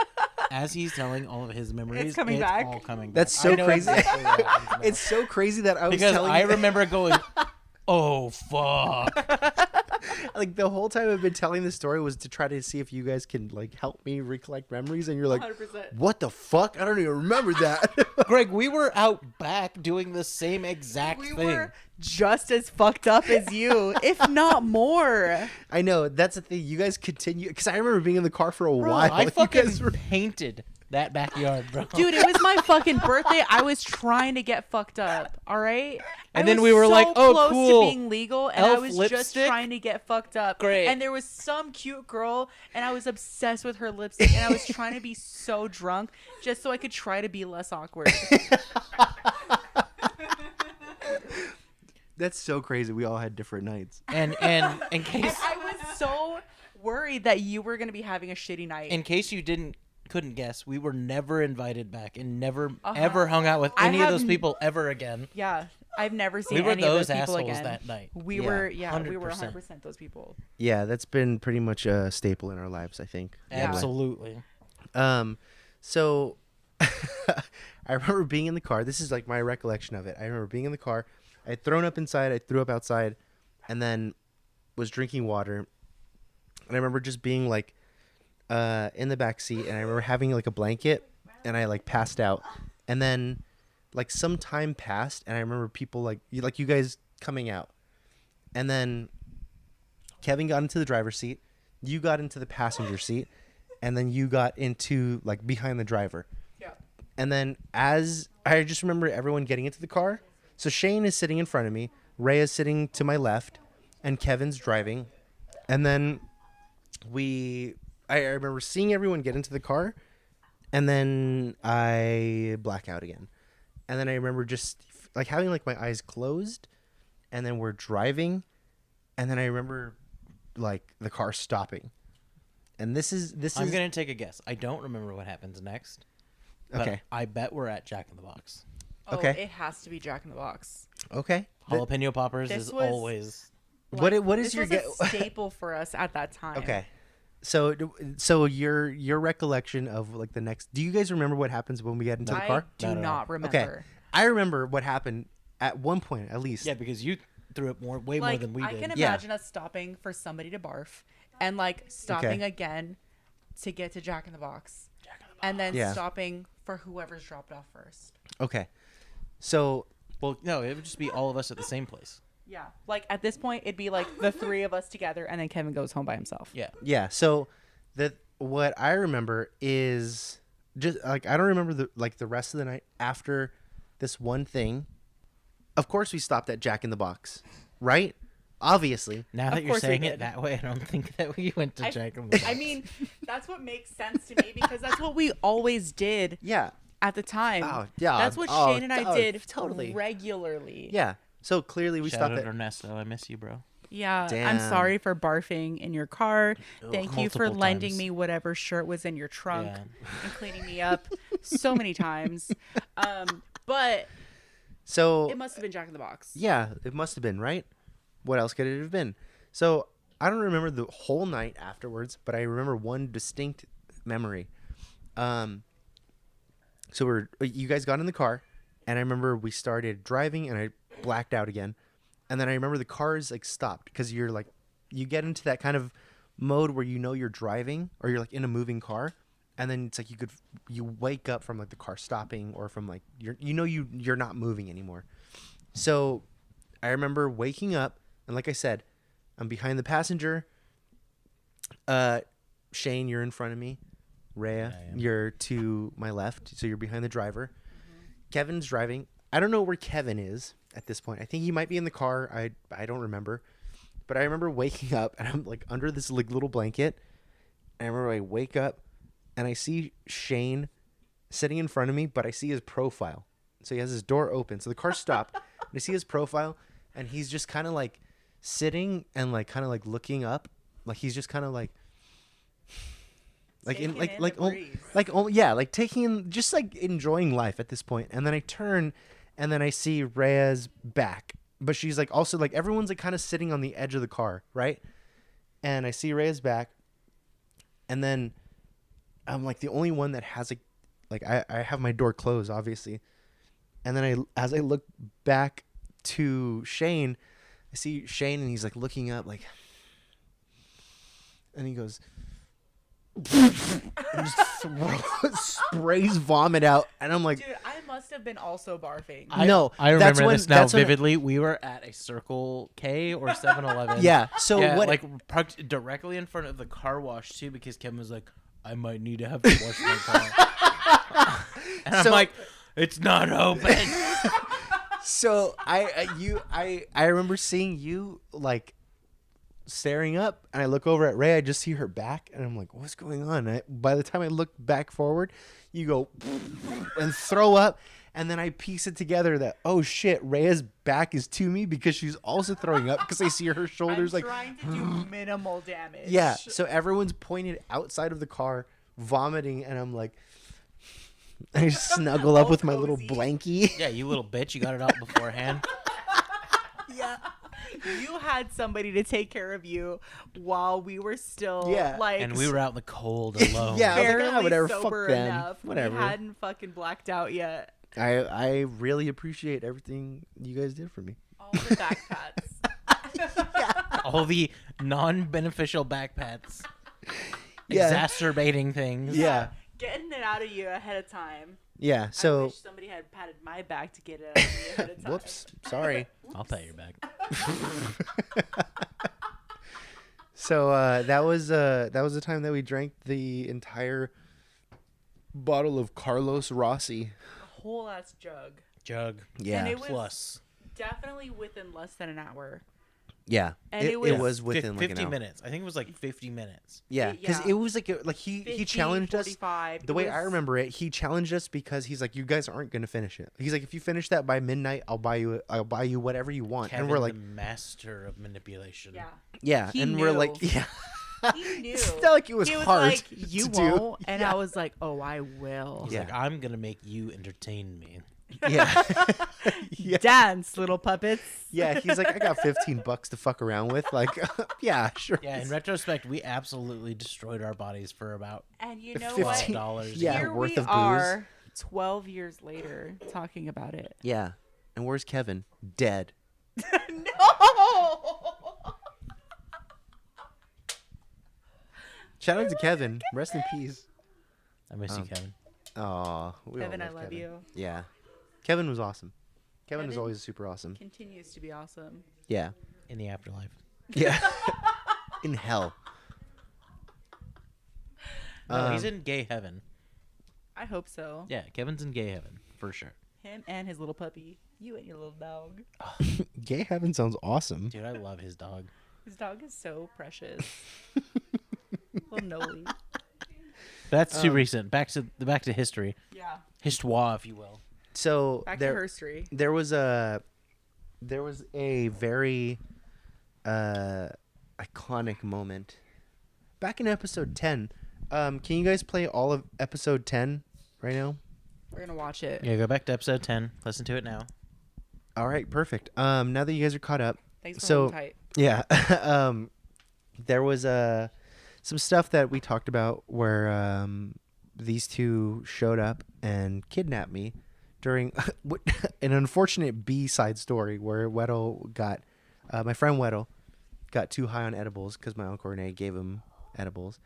Speaker 3: as he's telling all of his memories,
Speaker 2: coming back.
Speaker 3: all coming back.
Speaker 1: That's so
Speaker 3: I know
Speaker 1: crazy.
Speaker 3: exactly what happens now.
Speaker 1: It's so crazy that I was
Speaker 3: because
Speaker 1: telling
Speaker 3: I
Speaker 1: you.
Speaker 3: remember going, "Oh fuck!"
Speaker 1: Like the whole time I've been telling this story was to try to see if you guys can like help me recollect memories, and you're like,
Speaker 2: 100%.
Speaker 1: what the fuck? I don't even remember that.
Speaker 3: Greg, we were out back doing the same exact
Speaker 2: We
Speaker 3: thing.
Speaker 2: were just as fucked up as you, if not more.
Speaker 1: I know, that's the thing. You guys continue, because I remember being in the car for a
Speaker 3: Bro,
Speaker 1: while.
Speaker 3: I
Speaker 1: You
Speaker 3: fucking
Speaker 1: guys were-
Speaker 3: painted that backyard, bro.
Speaker 2: Dude, it was my fucking birthday. I was trying to get fucked up, all right?
Speaker 3: And
Speaker 2: I
Speaker 3: then
Speaker 2: was
Speaker 3: we were
Speaker 2: so
Speaker 3: like, oh,
Speaker 2: close
Speaker 3: cool.
Speaker 2: to being legal, and I
Speaker 3: Elf
Speaker 2: was just
Speaker 3: lipstick?
Speaker 2: trying to get fucked up.
Speaker 3: Great.
Speaker 2: And there was some cute girl, and I was obsessed with her lipstick, and I was trying to be so drunk just so I could try to be less awkward.
Speaker 1: That's so crazy. We all had different nights.
Speaker 3: And in case
Speaker 2: I was so worried that you were going to be having a shitty night.
Speaker 3: you couldn't guess, we were never invited back and never ever hung out with
Speaker 2: I
Speaker 3: any of those
Speaker 2: have-
Speaker 3: people ever again.
Speaker 2: Yeah, I've never seen
Speaker 3: We were
Speaker 2: any of
Speaker 3: those
Speaker 2: those people
Speaker 3: assholes
Speaker 2: again.
Speaker 3: that night.
Speaker 2: We
Speaker 1: Yeah,
Speaker 2: were, we were
Speaker 3: 100%.
Speaker 2: 100% those people.
Speaker 1: Yeah, that's been pretty much a staple in our lives, I think.
Speaker 2: Yeah.
Speaker 3: Absolutely.
Speaker 1: So I remember being in the car. This is like my recollection of it. I remember being in the car. I had thrown up inside. I threw up outside, and then was drinking water. And I remember just being like in the back seat, and I remember having like a blanket, and I like passed out. And then like some time passed, and I remember people like you guys coming out. And then Kevin got into the driver's seat. You got into the passenger seat. And then you got into like behind the driver.
Speaker 2: Yeah.
Speaker 1: And then as I just remember everyone getting into the car. So Shane is sitting in front of me. Ray is sitting to my left. And Kevin's driving. And then I remember seeing everyone get into the car. And then I black out again. And then I remember just like having like my eyes closed. And then we're driving. And then I remember like the car stopping. And this is
Speaker 3: I'm gonna take a guess. I don't remember what happens next. But
Speaker 1: okay.
Speaker 3: I bet we're at Jack in the Box.
Speaker 2: Oh,
Speaker 1: Okay.
Speaker 2: it has to be Jack in the Box.
Speaker 1: Okay.
Speaker 3: Jalapeno poppers
Speaker 2: this
Speaker 3: is
Speaker 2: was-
Speaker 3: always
Speaker 1: What is
Speaker 2: this
Speaker 1: your
Speaker 2: was a staple for us at that time.
Speaker 1: Okay. So your recollection of like the next, do you guys remember what happens when we get into the
Speaker 2: I
Speaker 1: car?
Speaker 2: do
Speaker 3: Not at
Speaker 2: not
Speaker 3: all.
Speaker 2: remember.
Speaker 1: Okay. I remember what happened at one point at least.
Speaker 3: yeah, because you threw up way more
Speaker 2: Like,
Speaker 3: than we
Speaker 2: I
Speaker 3: did.
Speaker 2: can
Speaker 1: Yeah.
Speaker 2: imagine us stopping for somebody to barf and like stopping
Speaker 1: Okay.
Speaker 2: again to get to Jack in the Box. And then
Speaker 1: Yeah.
Speaker 2: stopping for whoever's dropped off first.
Speaker 1: Okay. So
Speaker 3: Well, no, it would just be all of us at the same place.
Speaker 2: Yeah. Like at this point it'd be like the three of us together and then Kevin goes home by himself.
Speaker 3: Yeah.
Speaker 1: yeah, so what I remember is just like I don't remember the rest of the night after this one thing. Of course we stopped at Jack in the Box, right? Obviously.
Speaker 3: Now that you're
Speaker 2: course we
Speaker 3: saying it
Speaker 2: did.
Speaker 3: that way, I don't think that we went to Jack in the Box.
Speaker 2: I mean, that's what makes sense to me because that's what we always did
Speaker 1: Yeah.
Speaker 2: at the time.
Speaker 1: Oh, yeah.
Speaker 2: That's what
Speaker 1: Oh,
Speaker 2: Shane and I
Speaker 1: oh,
Speaker 2: did
Speaker 1: totally.
Speaker 2: regularly.
Speaker 1: Yeah. So clearly we
Speaker 3: Shout
Speaker 1: stopped
Speaker 3: out
Speaker 1: at
Speaker 3: Ernesto. I miss you, bro.
Speaker 2: Yeah, I'm
Speaker 1: Damn.
Speaker 2: sorry for barfing in your car. Thank you for
Speaker 3: multiple
Speaker 2: lending
Speaker 3: times.
Speaker 2: me whatever shirt was in your trunk
Speaker 3: Yeah.
Speaker 2: and cleaning me up so many times. But
Speaker 1: So
Speaker 2: it must have been Jack in the Box.
Speaker 1: yeah, it must have been, right? What else could it have been? So I don't remember the whole night afterwards, but I remember one distinct memory. So you guys got in the car, and I remember we started driving, and I blacked out again, and then I remember the cars like stopped because you're like, you get into that kind of mode where you know you're driving or you're like in a moving car, and then it's like you wake up from like the car stopping or from like you're not moving anymore. So I remember waking up, and like I said, I'm behind the passenger. Shane, you're in front of me. Rayah,
Speaker 3: I am.
Speaker 1: you're to my left, so you're behind the driver. Kevin's driving. I don't know where Kevin is at this point. I think he might be in the car. I don't remember. But I remember waking up, and I'm like under this like little blanket. And I remember I wake up, and I see Shane sitting in front of me, but I see his profile. So he has his door open. So the car stopped. And I see his profile, and he's just kind of like sitting and like kind of like looking up. Like he's just kind of like
Speaker 2: Taking in the breeze.
Speaker 1: like taking just like enjoying life at this point. And then I turn, and then I see Rhea's back, but she's like also like everyone's like kind of sitting on the edge of the car, right? And I see Rhea's back, and then I'm like the only one that has I have my door closed, obviously. And then as I look back to Shane, I see Shane, and he's like looking up, like And he goes, and just sprays vomit out. And I'm like,
Speaker 2: Dude, I must have been also barfing.
Speaker 1: No,
Speaker 3: I
Speaker 1: that's
Speaker 3: remember
Speaker 1: when-
Speaker 3: this now
Speaker 1: that's when-
Speaker 3: vividly. We were at a Circle K or 7-Eleven.
Speaker 1: yeah. So
Speaker 3: yeah,
Speaker 1: what?
Speaker 3: like parked directly in front of the car wash too, because Kevin was like, "I might need to have to wash my car," and I'm
Speaker 1: So-
Speaker 3: like, "It's not open."
Speaker 1: So I remember seeing you like staring up, and I look over at Ray. I just see her back, and I'm like, "What's going on?" By the time I look back forward, you go and throw up, and then I piece it together that, oh shit, Ray's back is to me because she's also throwing up because I see her shoulders
Speaker 2: I'm
Speaker 1: like,
Speaker 2: trying to do minimal damage.
Speaker 1: yeah. So everyone's pointed outside of the car, vomiting, and I'm like, I snuggle up
Speaker 2: All
Speaker 1: with my little
Speaker 2: cozy.
Speaker 1: blankie.
Speaker 3: Yeah, you little bitch, you got it out beforehand.
Speaker 2: Yeah. You had somebody to take care of you while we were still
Speaker 1: Yeah.
Speaker 2: like
Speaker 3: And we were out in the cold alone.
Speaker 1: Yeah. I was like,
Speaker 2: barely
Speaker 1: whatever, fuck
Speaker 2: sober
Speaker 1: them.
Speaker 2: enough.
Speaker 1: Whatever.
Speaker 2: We hadn't fucking blacked out yet.
Speaker 1: I really appreciate everything you guys did for me.
Speaker 2: All the back pats.
Speaker 3: All the non-beneficial back pats,
Speaker 1: Yeah.
Speaker 3: exacerbating things.
Speaker 1: Yeah.
Speaker 2: Getting it out of you ahead of time.
Speaker 1: Yeah.
Speaker 2: I
Speaker 1: So,
Speaker 2: wish somebody had patted my back to get it out of me ahead of time.
Speaker 1: whoops. Sorry.
Speaker 3: I'll pat your back.
Speaker 1: So that was the time that we drank the entire bottle of Carlos Rossi.
Speaker 2: A whole ass jug.
Speaker 3: Jug.
Speaker 1: Yeah.
Speaker 2: And it was
Speaker 3: Plus
Speaker 2: definitely within less than an hour.
Speaker 1: Yeah.
Speaker 2: And
Speaker 1: it was within like
Speaker 3: 50
Speaker 1: an hour.
Speaker 3: minutes. I think it was like 50 minutes.
Speaker 1: Yeah, because
Speaker 2: Yeah.
Speaker 1: it was like he
Speaker 2: 50,
Speaker 1: challenged us.
Speaker 2: 45.
Speaker 1: The
Speaker 2: It
Speaker 1: way I
Speaker 2: was-
Speaker 1: remember it, he challenged us because he's like, you guys aren't gonna finish it. He's like, if you finish that by midnight, I'll buy you whatever you want.
Speaker 3: Kevin,
Speaker 1: and we're like,
Speaker 3: the master of manipulation.
Speaker 2: Yeah.
Speaker 1: yeah,
Speaker 2: he
Speaker 1: and we're like,
Speaker 2: knew.
Speaker 1: yeah.
Speaker 2: He knew.
Speaker 1: It's not like it was
Speaker 2: he was
Speaker 1: hard
Speaker 2: like, you
Speaker 1: to do.
Speaker 2: won't. And
Speaker 1: Yeah.
Speaker 2: I was like, oh, I will.
Speaker 3: He's
Speaker 1: Yeah.
Speaker 3: like, I'm gonna make you entertain me.
Speaker 1: Yeah. Yeah.
Speaker 2: Dance, little puppets.
Speaker 1: Yeah, he's like, I got $15 to fuck around with. Like, yeah, sure.
Speaker 3: Yeah, in retrospect, we absolutely destroyed our bodies for about
Speaker 2: And you know
Speaker 1: 15
Speaker 2: what?
Speaker 3: $12.
Speaker 1: Yeah,
Speaker 2: Here
Speaker 1: worth
Speaker 2: we
Speaker 1: of booze.
Speaker 2: are 12 years later talking about it.
Speaker 1: Yeah. And where's Kevin? Dead.
Speaker 2: No!
Speaker 1: Shout out to Kevin. Rest in peace.
Speaker 3: I miss you, Kevin.
Speaker 1: Aw, we all
Speaker 2: Kevin, I
Speaker 1: love
Speaker 2: love
Speaker 1: Kevin.
Speaker 2: you.
Speaker 1: Yeah. Kevin was awesome. Kevin was
Speaker 2: Kevin-
Speaker 1: always super awesome.
Speaker 2: Continues to be awesome.
Speaker 1: Yeah.
Speaker 3: In the afterlife.
Speaker 1: Yeah. In hell.
Speaker 3: No, he's
Speaker 1: Um,
Speaker 3: in gay heaven.
Speaker 2: I hope so.
Speaker 3: Yeah, Kevin's in gay heaven for sure.
Speaker 2: Him and his little puppy. You and your little dog.
Speaker 1: Gay heaven sounds awesome.
Speaker 3: Dude, I love his dog.
Speaker 2: His dog is so precious. Little Noli.
Speaker 3: That's too recent. Back to history.
Speaker 2: Yeah.
Speaker 3: Histoire, if you will.
Speaker 1: So
Speaker 2: Back
Speaker 1: there,
Speaker 2: to herstory.
Speaker 1: there was a very iconic moment back in episode 10. Can you guys play all of episode 10 right now?
Speaker 2: We're going to watch it.
Speaker 3: Yeah, go back to episode 10. Listen to it now.
Speaker 1: All right, perfect. Now that you guys are caught up,
Speaker 2: Thanks for
Speaker 1: So-
Speaker 2: holding tight.
Speaker 1: yeah, there was some stuff that we talked about where these two showed up and kidnapped me during an unfortunate B-side story where Weddle got my friend Weddle got too high on edibles because my uncle Renee gave him edibles,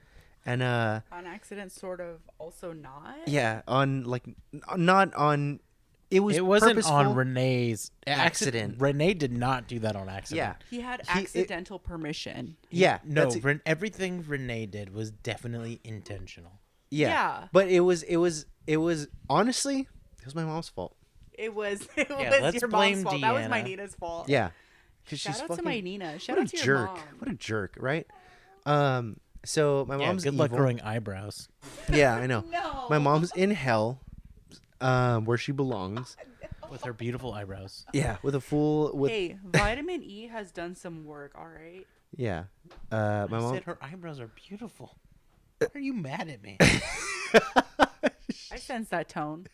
Speaker 1: and
Speaker 2: On accident, sort of. Also not.
Speaker 1: yeah, on like not on. It
Speaker 3: It wasn't
Speaker 1: purposeful.
Speaker 3: on Renee's
Speaker 1: Accident.
Speaker 3: Renee did not do that on accident.
Speaker 1: Yeah,
Speaker 2: He had
Speaker 1: He- it-
Speaker 2: accidental permission.
Speaker 1: yeah,
Speaker 3: No,
Speaker 1: that's it.
Speaker 3: everything Renee did was definitely intentional.
Speaker 1: Yeah.
Speaker 2: Yeah.
Speaker 1: But it was honestly, it was my mom's fault.
Speaker 2: It was
Speaker 3: let's
Speaker 2: your
Speaker 3: blame
Speaker 2: mom's fault. That was my
Speaker 3: Deanna.
Speaker 2: Nina's fault.
Speaker 1: Yeah. Cuz
Speaker 2: Shout
Speaker 1: she's
Speaker 2: out
Speaker 1: fucking
Speaker 2: to my Nina. Shout
Speaker 1: what
Speaker 2: out
Speaker 1: a
Speaker 2: to your
Speaker 1: jerk.
Speaker 2: mom.
Speaker 1: What a jerk, right? So my
Speaker 3: Yeah,
Speaker 1: mom's
Speaker 3: good luck
Speaker 1: evil.
Speaker 3: growing eyebrows.
Speaker 1: Yeah, I know.
Speaker 2: No.
Speaker 1: My mom's in hell, where she belongs.
Speaker 3: With her beautiful eyebrows.
Speaker 1: Yeah, with a full with
Speaker 2: Hey, vitamin E has done some work, all right?
Speaker 1: yeah. My
Speaker 3: I
Speaker 1: mom
Speaker 3: said her eyebrows are beautiful. Why are you mad at me?
Speaker 2: I sense that tone.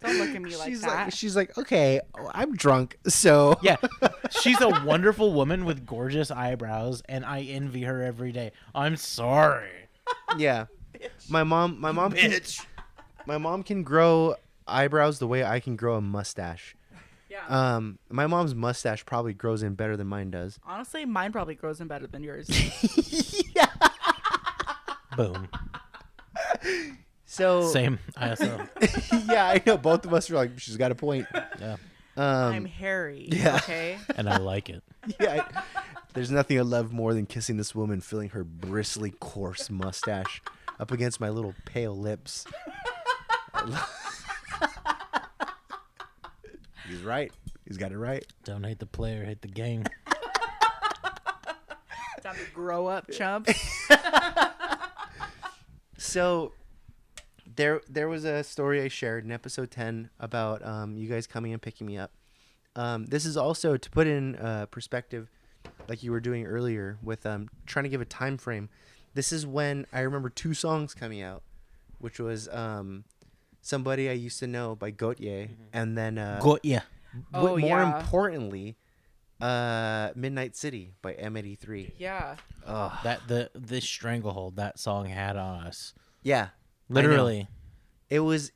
Speaker 2: Don't look at me like that.
Speaker 1: she's like, "Okay, I'm drunk." So
Speaker 3: Yeah, she's a wonderful woman with gorgeous eyebrows, and I envy her every day. I'm sorry.
Speaker 1: yeah. My mom can, my mom can grow eyebrows the way I can grow a mustache.
Speaker 2: Yeah.
Speaker 1: My mom's mustache probably grows in better than mine does.
Speaker 2: Honestly, mine probably grows in better than yours.
Speaker 1: Yeah.
Speaker 3: Boom.
Speaker 1: So
Speaker 3: Same ISO.
Speaker 1: yeah, I know. Both of us were like, she's got a point.
Speaker 3: Yeah.
Speaker 2: I'm hairy.
Speaker 1: yeah.
Speaker 2: Okay.
Speaker 3: And I like it.
Speaker 1: Yeah. There's nothing I love more than kissing this woman, feeling her bristly, coarse mustache up against my little pale lips. He's right. He's got it right.
Speaker 3: Don't hate the player, hate the game.
Speaker 2: Time to grow up, chump.
Speaker 1: So there was a story I shared in episode 10 about you guys coming and picking me up. This is also to put in perspective, like you were doing earlier with trying to give a time frame. This is when I remember 2 songs coming out, which was Somebody I Used to Know by Gautier, and then
Speaker 3: Got ya.
Speaker 2: Oh,
Speaker 1: more
Speaker 2: yeah.
Speaker 1: importantly, Midnight City by M83.
Speaker 2: Yeah.
Speaker 3: That the stranglehold that song had on us.
Speaker 1: Yeah,
Speaker 3: Literally.
Speaker 1: it was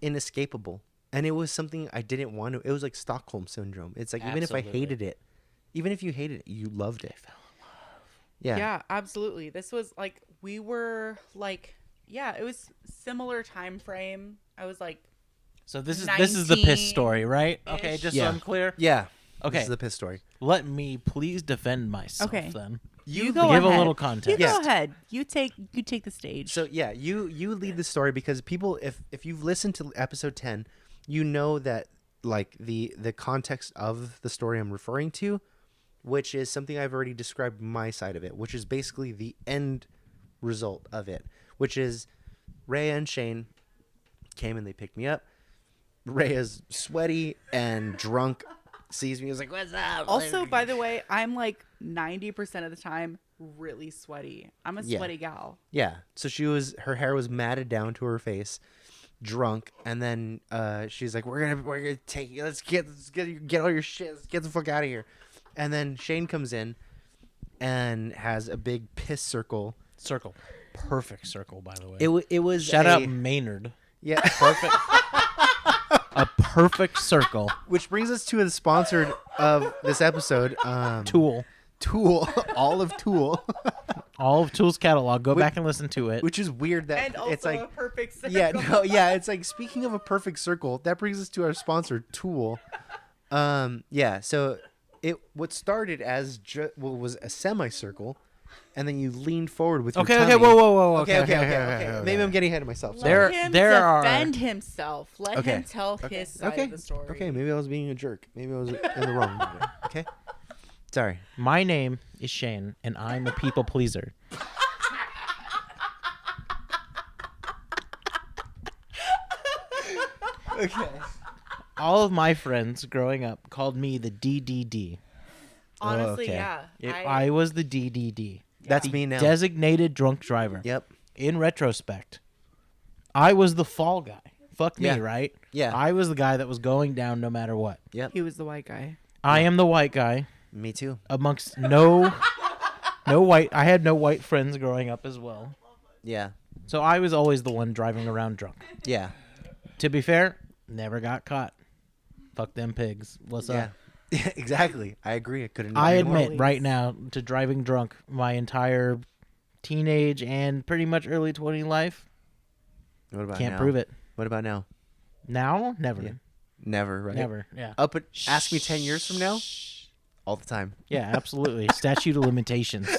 Speaker 1: inescapable, and it was something I didn't want to. It was like Stockholm syndrome. It's like even if I
Speaker 3: Absolutely.
Speaker 1: hated it, even if you hated it, you loved it. Yeah,
Speaker 2: Yeah, absolutely. This was like we were like, yeah, it was similar time frame. I was like,
Speaker 3: So this is the piss story, right? Okay, just
Speaker 1: Yeah.
Speaker 3: so I'm clear.
Speaker 1: yeah.
Speaker 3: Okay.
Speaker 1: This is the piss story.
Speaker 3: Let me please defend myself
Speaker 2: Okay.
Speaker 3: then.
Speaker 2: you go
Speaker 3: give a
Speaker 2: ahead.
Speaker 3: little
Speaker 2: You
Speaker 3: context.
Speaker 2: go
Speaker 1: Yes.
Speaker 2: ahead. You take the stage.
Speaker 1: So yeah, you lead the story because people, if you've listened to episode 10, you know that like the context of the story I'm referring to, which is something I've already described my side of it, which is basically the end result of it, which is Rayah and Cheyne came and they picked me up. Rayah's sweaty and drunk, sees me, is like, "What's up?"
Speaker 2: Also, by the way, I'm like 90% of the time really sweaty. I'm a
Speaker 1: Yeah.
Speaker 2: sweaty gal.
Speaker 1: Yeah. So her hair was matted down to her face, drunk, and then she's like, We're gonna take you. Let's get all your shit. Let's get the fuck out of here." And then Shane comes in and has a big piss circle.
Speaker 3: Circle. Perfect circle, by the way.
Speaker 1: It was
Speaker 3: Shout out Maynard.
Speaker 1: yeah.
Speaker 3: Perfect. A perfect circle.
Speaker 1: Which brings us to the sponsored of this episode,
Speaker 3: Tool.
Speaker 1: Tool, all of Tool,
Speaker 3: All of Tool's catalog. Go back and listen to it.
Speaker 1: which is weird that
Speaker 2: And also
Speaker 1: it's like
Speaker 2: a perfect circle.
Speaker 1: yeah, no, yeah, it's like speaking of a perfect circle, that brings us to our sponsor, Tool. Yeah, so what started as was a semicircle, and then you leaned forward with your
Speaker 3: Okay,
Speaker 1: tummy.
Speaker 3: okay, whoa.
Speaker 1: Okay. Maybe I'm getting ahead of myself.
Speaker 2: Let
Speaker 1: Sorry.
Speaker 2: him
Speaker 3: there are-
Speaker 2: defend himself. Let
Speaker 1: Okay.
Speaker 2: him tell his side
Speaker 1: Okay.
Speaker 2: of the story.
Speaker 1: Okay, maybe I was being a jerk. Maybe I was in the wrong. Okay, sorry.
Speaker 3: My name is Shane, and I'm a people pleaser.
Speaker 1: Okay.
Speaker 3: All of my friends growing up called me the DDD.
Speaker 2: Honestly,
Speaker 1: okay.
Speaker 2: yeah.
Speaker 3: I was the DDD.
Speaker 1: That's me now.
Speaker 3: Designated drunk driver.
Speaker 1: Yep.
Speaker 3: In retrospect, I was the fall guy. Fuck me,
Speaker 1: Yeah.
Speaker 3: right?
Speaker 1: Yeah.
Speaker 3: I was the guy that was going down no matter what.
Speaker 1: Yep.
Speaker 2: He was the white guy.
Speaker 3: I am the white guy
Speaker 1: Me too.
Speaker 3: amongst no white. I had no white friends growing up as well.
Speaker 1: Yeah.
Speaker 3: So I was always the one driving around drunk.
Speaker 1: Yeah.
Speaker 3: To be fair, never got caught. Fuck them pigs. What's
Speaker 1: Yeah.
Speaker 3: up?
Speaker 1: Yeah. Exactly. I agree. I couldn't.
Speaker 3: I
Speaker 1: agree more.
Speaker 3: admit right now to driving drunk my entire teenage and pretty much early 20 life.
Speaker 1: What about
Speaker 3: Can't
Speaker 1: now?
Speaker 3: prove it.
Speaker 1: What about now?
Speaker 3: Now? Never.
Speaker 1: Yeah. Never. Right.
Speaker 3: Never. Yeah.
Speaker 1: Up. Ask me 10 years from now. All the time.
Speaker 3: Yeah, absolutely. Statute of limitations.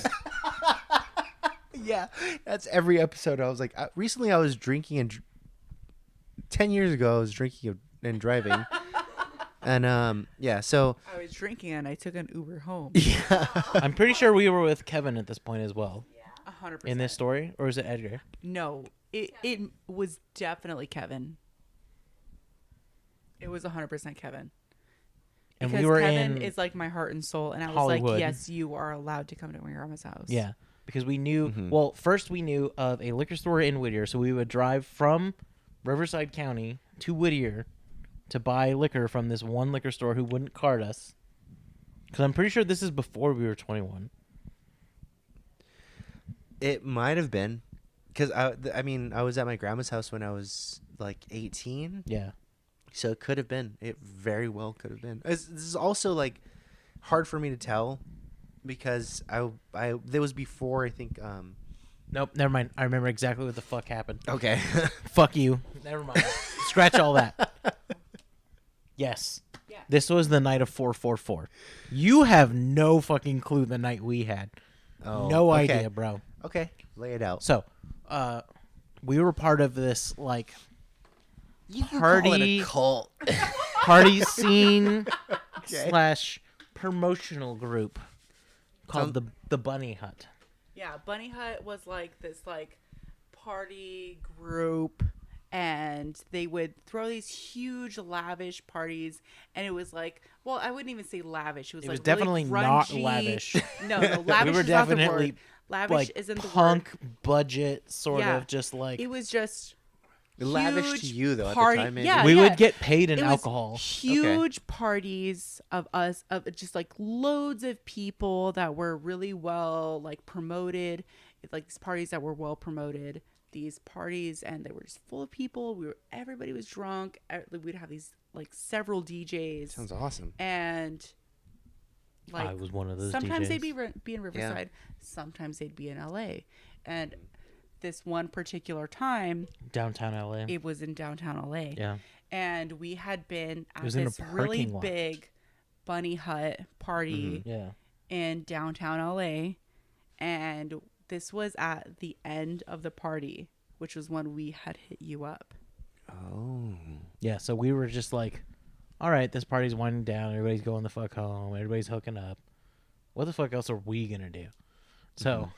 Speaker 1: Yeah, that's every episode. I was like, recently I was drinking and 10 years ago I was drinking and driving, and yeah. So
Speaker 2: I was drinking and I took an Uber home.
Speaker 3: I'm pretty sure we were with Kevin at this point as well
Speaker 2: 100%.
Speaker 3: in this story, or is it Edgar?
Speaker 2: No, it was definitely Kevin. It was 100% Kevin.
Speaker 3: And
Speaker 2: Because
Speaker 3: we were
Speaker 2: Kevin
Speaker 3: in
Speaker 2: is like my heart and soul, and I was
Speaker 3: Hollywood.
Speaker 2: like, yes, you are allowed to come to my grandma's house.
Speaker 3: Yeah, because we knew.
Speaker 1: Mhm.
Speaker 3: Well, first we knew of a liquor store in Whittier, so we would drive from Riverside County to Whittier to buy liquor from this one liquor store who wouldn't card us. Because I'm pretty sure this is before we were 21.
Speaker 1: it might have been, because I mean, I was at my grandma's house when I was like 18,
Speaker 3: Yeah.
Speaker 1: so it could have been. It very well could have been. This is also like hard for me to tell, because I there was before, I think
Speaker 3: Nope, never mind. I remember exactly what the fuck happened.
Speaker 1: Okay.
Speaker 3: Fuck you. Never mind. Scratch all that. Yes.
Speaker 2: Yeah.
Speaker 3: This was the night of 444. You have no fucking clue the night we had.
Speaker 1: Oh,
Speaker 3: No
Speaker 1: okay.
Speaker 3: idea, bro.
Speaker 1: Okay. Lay it out.
Speaker 3: So, we were part of this like
Speaker 1: You can
Speaker 3: party
Speaker 1: call it a cult.
Speaker 3: party scene
Speaker 1: Okay.
Speaker 3: slash promotional group called the Bunny Hut.
Speaker 2: Yeah, Bunny Hut was like this like party group, and they would throw these huge lavish parties, and it was like, well, I wouldn't even say lavish. It was
Speaker 3: It
Speaker 2: like
Speaker 3: was definitely
Speaker 2: really
Speaker 3: not
Speaker 2: grungy.
Speaker 3: lavish.
Speaker 2: No, lavish
Speaker 3: We were
Speaker 2: is not the
Speaker 3: definitely
Speaker 2: word. Lavish
Speaker 3: like
Speaker 2: isn't the
Speaker 3: punk
Speaker 2: word.
Speaker 3: budget sort
Speaker 2: Yeah.
Speaker 3: of just like
Speaker 2: It was just
Speaker 1: Lavish to
Speaker 2: huge
Speaker 1: you though at
Speaker 2: party-
Speaker 1: the time. Maybe.
Speaker 2: yeah.
Speaker 3: we would get paid in
Speaker 2: It was
Speaker 3: alcohol.
Speaker 2: huge parties of us, of just like loads of people that were really well like promoted, like these parties that were well promoted, these parties, and they were just full of people. Everybody was drunk. We'd have these like several DJs,
Speaker 1: Sounds awesome.
Speaker 2: and like
Speaker 3: I was one of those
Speaker 2: sometimes
Speaker 3: DJs.
Speaker 2: they'd be in Riverside, sometimes they'd be in LA, and this one particular time
Speaker 3: Downtown LA.
Speaker 2: it was in downtown LA.
Speaker 3: Yeah.
Speaker 2: And we had been at
Speaker 3: was in a
Speaker 2: this really
Speaker 3: parking lot.
Speaker 2: big Bunny Hut party
Speaker 3: Yeah.
Speaker 2: in downtown LA. And this was at the end of the party, which was when we had hit you up.
Speaker 1: Oh.
Speaker 3: Yeah, so we were just like, all right, this party's winding down. Everybody's going the fuck home. Everybody's hooking up. What the fuck else are we going to do? So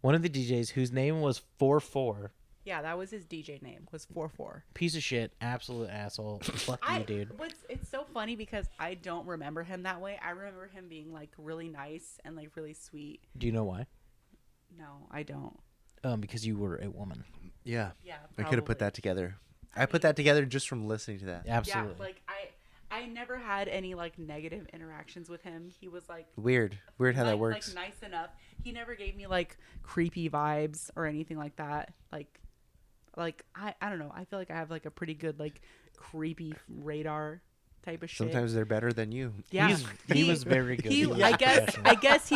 Speaker 3: one of the DJs whose name was 44,
Speaker 2: Yeah, that was his DJ name, was 44.
Speaker 3: piece of shit, absolute asshole. Fuck you, dude.
Speaker 2: It's so funny because I don't remember him that way. I remember him being like really nice and like really sweet.
Speaker 3: Do you know why?
Speaker 2: No, I don't.
Speaker 3: Because you were a woman.
Speaker 1: Yeah.
Speaker 2: Yeah,
Speaker 1: I could have put
Speaker 2: probably.
Speaker 1: that together. I put that together just from listening to that.
Speaker 3: Absolutely.
Speaker 2: Yeah, like I never had any like negative interactions with him. He was like
Speaker 1: Weird how that
Speaker 2: like,
Speaker 1: works.
Speaker 2: Like nice enough. He never gave me like creepy vibes or anything like that. Like I don't know. I feel like I have like a pretty good like creepy radar type of shit.
Speaker 1: Sometimes they're better than you.
Speaker 2: Yeah,
Speaker 3: He was very good.
Speaker 2: He,
Speaker 3: He was
Speaker 2: I guess
Speaker 3: professional.
Speaker 2: I guess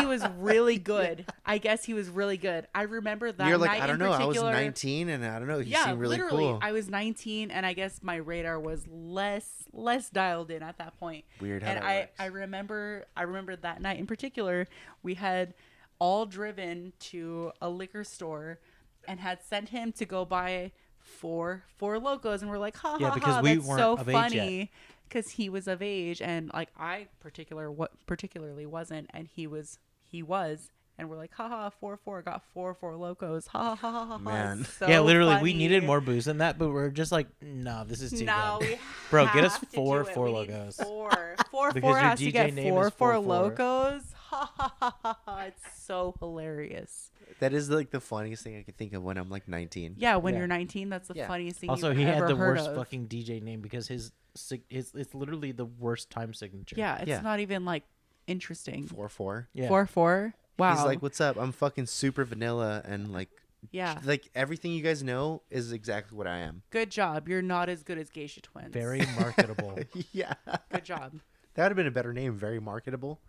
Speaker 2: he was really good. I remember that
Speaker 1: You're like,
Speaker 2: night
Speaker 1: I don't
Speaker 2: in
Speaker 1: know. I was
Speaker 2: particular.
Speaker 1: 19 and I don't know. He
Speaker 2: Yeah,
Speaker 1: seemed really
Speaker 2: literally.
Speaker 1: cool.
Speaker 2: I was 19 and I guess my radar was less dialed in at that point.
Speaker 1: Weird how
Speaker 2: And
Speaker 1: that works.
Speaker 2: I remember that night in particular, we had all driven to a liquor store and had sent him to go buy four locos, and we're like, ha
Speaker 3: Yeah,
Speaker 2: ha
Speaker 3: because
Speaker 2: ha,
Speaker 3: we
Speaker 2: that's
Speaker 3: weren't
Speaker 2: so
Speaker 3: of age yet.
Speaker 2: funny. Because he was of age, and like I particularly wasn't, and he was, and we're like, haha, 4 got four locos, ha ha ha ha ha.
Speaker 1: Man.
Speaker 2: So
Speaker 3: yeah, literally, we
Speaker 2: funny.
Speaker 3: needed more booze than that, but we're just like, no, this is too
Speaker 2: No,
Speaker 3: good.
Speaker 2: we
Speaker 3: Bro, get us
Speaker 2: have to
Speaker 3: four
Speaker 2: do it.
Speaker 3: Four
Speaker 2: We need
Speaker 3: Locos.
Speaker 2: Four
Speaker 3: Because
Speaker 2: four
Speaker 3: your
Speaker 2: has to
Speaker 3: DJ
Speaker 2: get
Speaker 3: name
Speaker 2: four
Speaker 3: is 4-4.
Speaker 2: locos. Ha ha ha ha ha! It's so hilarious.
Speaker 1: That is like the funniest thing I can think of when I'm like 19.
Speaker 2: Yeah, when
Speaker 3: Yeah.
Speaker 2: you're 19, that's the
Speaker 1: Yeah.
Speaker 2: funniest thing.
Speaker 3: Also,
Speaker 2: you've
Speaker 3: he had
Speaker 2: ever
Speaker 3: the
Speaker 2: heard
Speaker 3: worst
Speaker 2: of.
Speaker 3: fucking DJ name because it's literally the worst time signature.
Speaker 2: Yeah, it's
Speaker 1: Yeah.
Speaker 2: not even like interesting.
Speaker 1: 4-4.
Speaker 3: Yeah.
Speaker 2: 4. Wow.
Speaker 1: He's like, what's up? I'm fucking super vanilla and like,
Speaker 2: yeah.
Speaker 1: like everything you guys know is exactly what I am.
Speaker 2: Good job. You're not as good as Geisha Twins.
Speaker 3: Very marketable.
Speaker 1: Yeah.
Speaker 2: good job.
Speaker 1: That would have been a better name. Very marketable.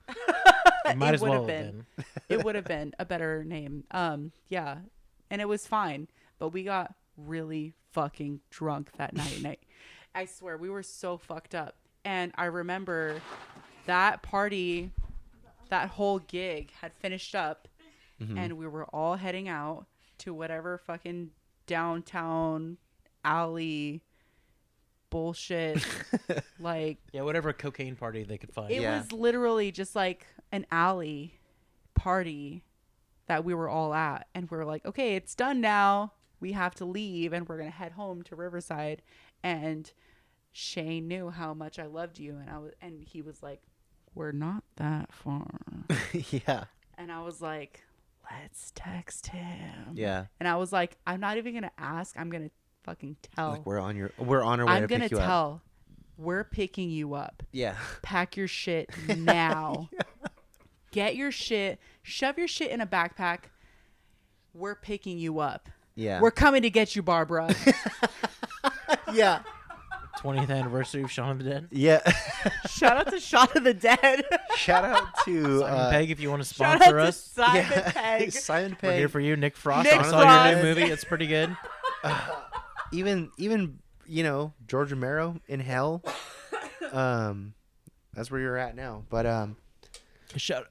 Speaker 3: It might as
Speaker 2: would
Speaker 3: well
Speaker 2: have
Speaker 3: have
Speaker 2: been.
Speaker 3: been.
Speaker 2: It would have been a better name. Yeah, and it was fine, but we got really fucking drunk that night. And I swear we were so fucked up. And I remember that party, that whole gig had finished up, and we were all heading out to whatever fucking downtown alley bullshit like.
Speaker 3: Yeah, whatever cocaine party they could find.
Speaker 2: It
Speaker 1: Yeah.
Speaker 2: was literally just like an alley party that we were all at. And we were like, okay, it's done now. We have to leave and we're going to head home to Riverside. And Shane knew how much I loved you. And he was like, we're not that far.
Speaker 1: Yeah.
Speaker 2: And I was like, let's text him.
Speaker 1: Yeah.
Speaker 2: And I was like, I'm not even going to ask. I'm going to fucking tell.
Speaker 1: Like we're on our way
Speaker 2: I'm
Speaker 1: to
Speaker 2: going to
Speaker 1: pick you up.
Speaker 2: tell. We're picking you up.
Speaker 1: Yeah.
Speaker 2: Pack your shit now. Get your shit. Shove your shit in a backpack. We're picking you up.
Speaker 1: Yeah.
Speaker 2: We're coming to get you, Barbara.
Speaker 1: Yeah.
Speaker 3: 20th anniversary of Shaun of the Dead.
Speaker 1: Yeah.
Speaker 2: Shout out to Shaun of the Dead.
Speaker 1: Shout out to
Speaker 3: Simon Pegg, if you want to
Speaker 2: Shout out
Speaker 3: sponsor
Speaker 2: to
Speaker 3: us,
Speaker 2: Simon
Speaker 1: yeah,
Speaker 2: Pegg.
Speaker 1: Simon
Speaker 3: we're here
Speaker 1: Pegg.
Speaker 3: for you. Nick Frost.
Speaker 2: Nick
Speaker 3: I saw your new
Speaker 2: Frost.
Speaker 3: movie. It's pretty good.
Speaker 1: Even George Romero in Hell. That's where you're at now. But
Speaker 3: Shout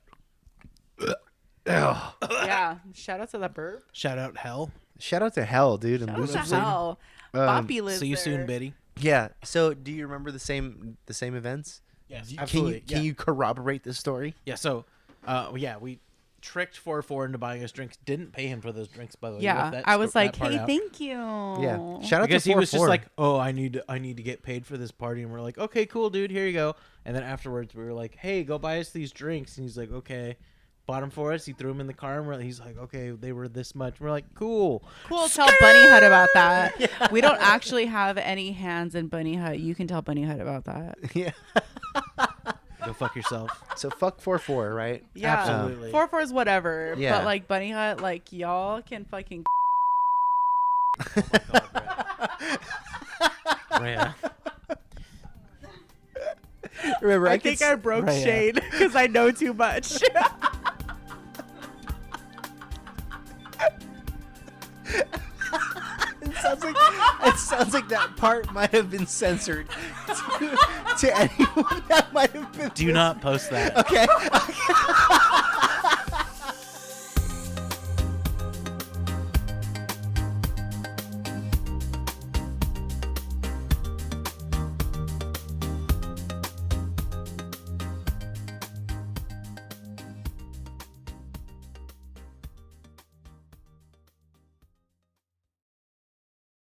Speaker 2: Yeah. Shout out to the burp.
Speaker 3: out Hell.
Speaker 1: shout out to Hell, dude, and
Speaker 2: Shout out to
Speaker 1: Lucifer.
Speaker 2: hell. Boppy lives
Speaker 3: See you
Speaker 2: there.
Speaker 3: soon, Biddy.
Speaker 1: Yeah. So, do you remember the same events?
Speaker 3: Yes,
Speaker 1: Can you corroborate this story?
Speaker 3: Yeah. So, we tricked 4-4 into buying us drinks. Didn't pay him for those drinks, by the way.
Speaker 2: Yeah.
Speaker 3: Left that
Speaker 2: I was
Speaker 3: that
Speaker 2: like,
Speaker 3: part
Speaker 2: hey,
Speaker 3: out.
Speaker 2: thank you.
Speaker 1: Yeah. Shout out
Speaker 3: Because
Speaker 1: to
Speaker 3: he was just
Speaker 1: 4-4.
Speaker 3: like, "Oh, I need to get paid for this party," and we're like, "Okay, cool, dude, here you go." And then afterwards, we were like, "Hey, go buy us these drinks," and he's like, "Okay." Bought them for us. He threw them in the car, and he's like, "Okay, they were this much." We're like, "Cool."
Speaker 2: Cool. Tell Bunny Hut about that. We don't actually have any hands in Bunny Hut. You can tell Bunny Hut about that.
Speaker 1: Yeah.
Speaker 3: Go fuck yourself.
Speaker 1: So fuck 4-4, right?
Speaker 2: Yeah.
Speaker 3: Absolutely.
Speaker 2: 4-4 is whatever.
Speaker 1: Yeah.
Speaker 2: But like Bunny Hut, like y'all can fucking.
Speaker 3: Oh my God, Rayah.
Speaker 1: Remember,
Speaker 2: I think I broke
Speaker 3: Rayah.
Speaker 2: Shane because I know too much.
Speaker 1: It sounds like that part might have been censored to anyone that might have been.
Speaker 3: Do not post that.
Speaker 1: Okay.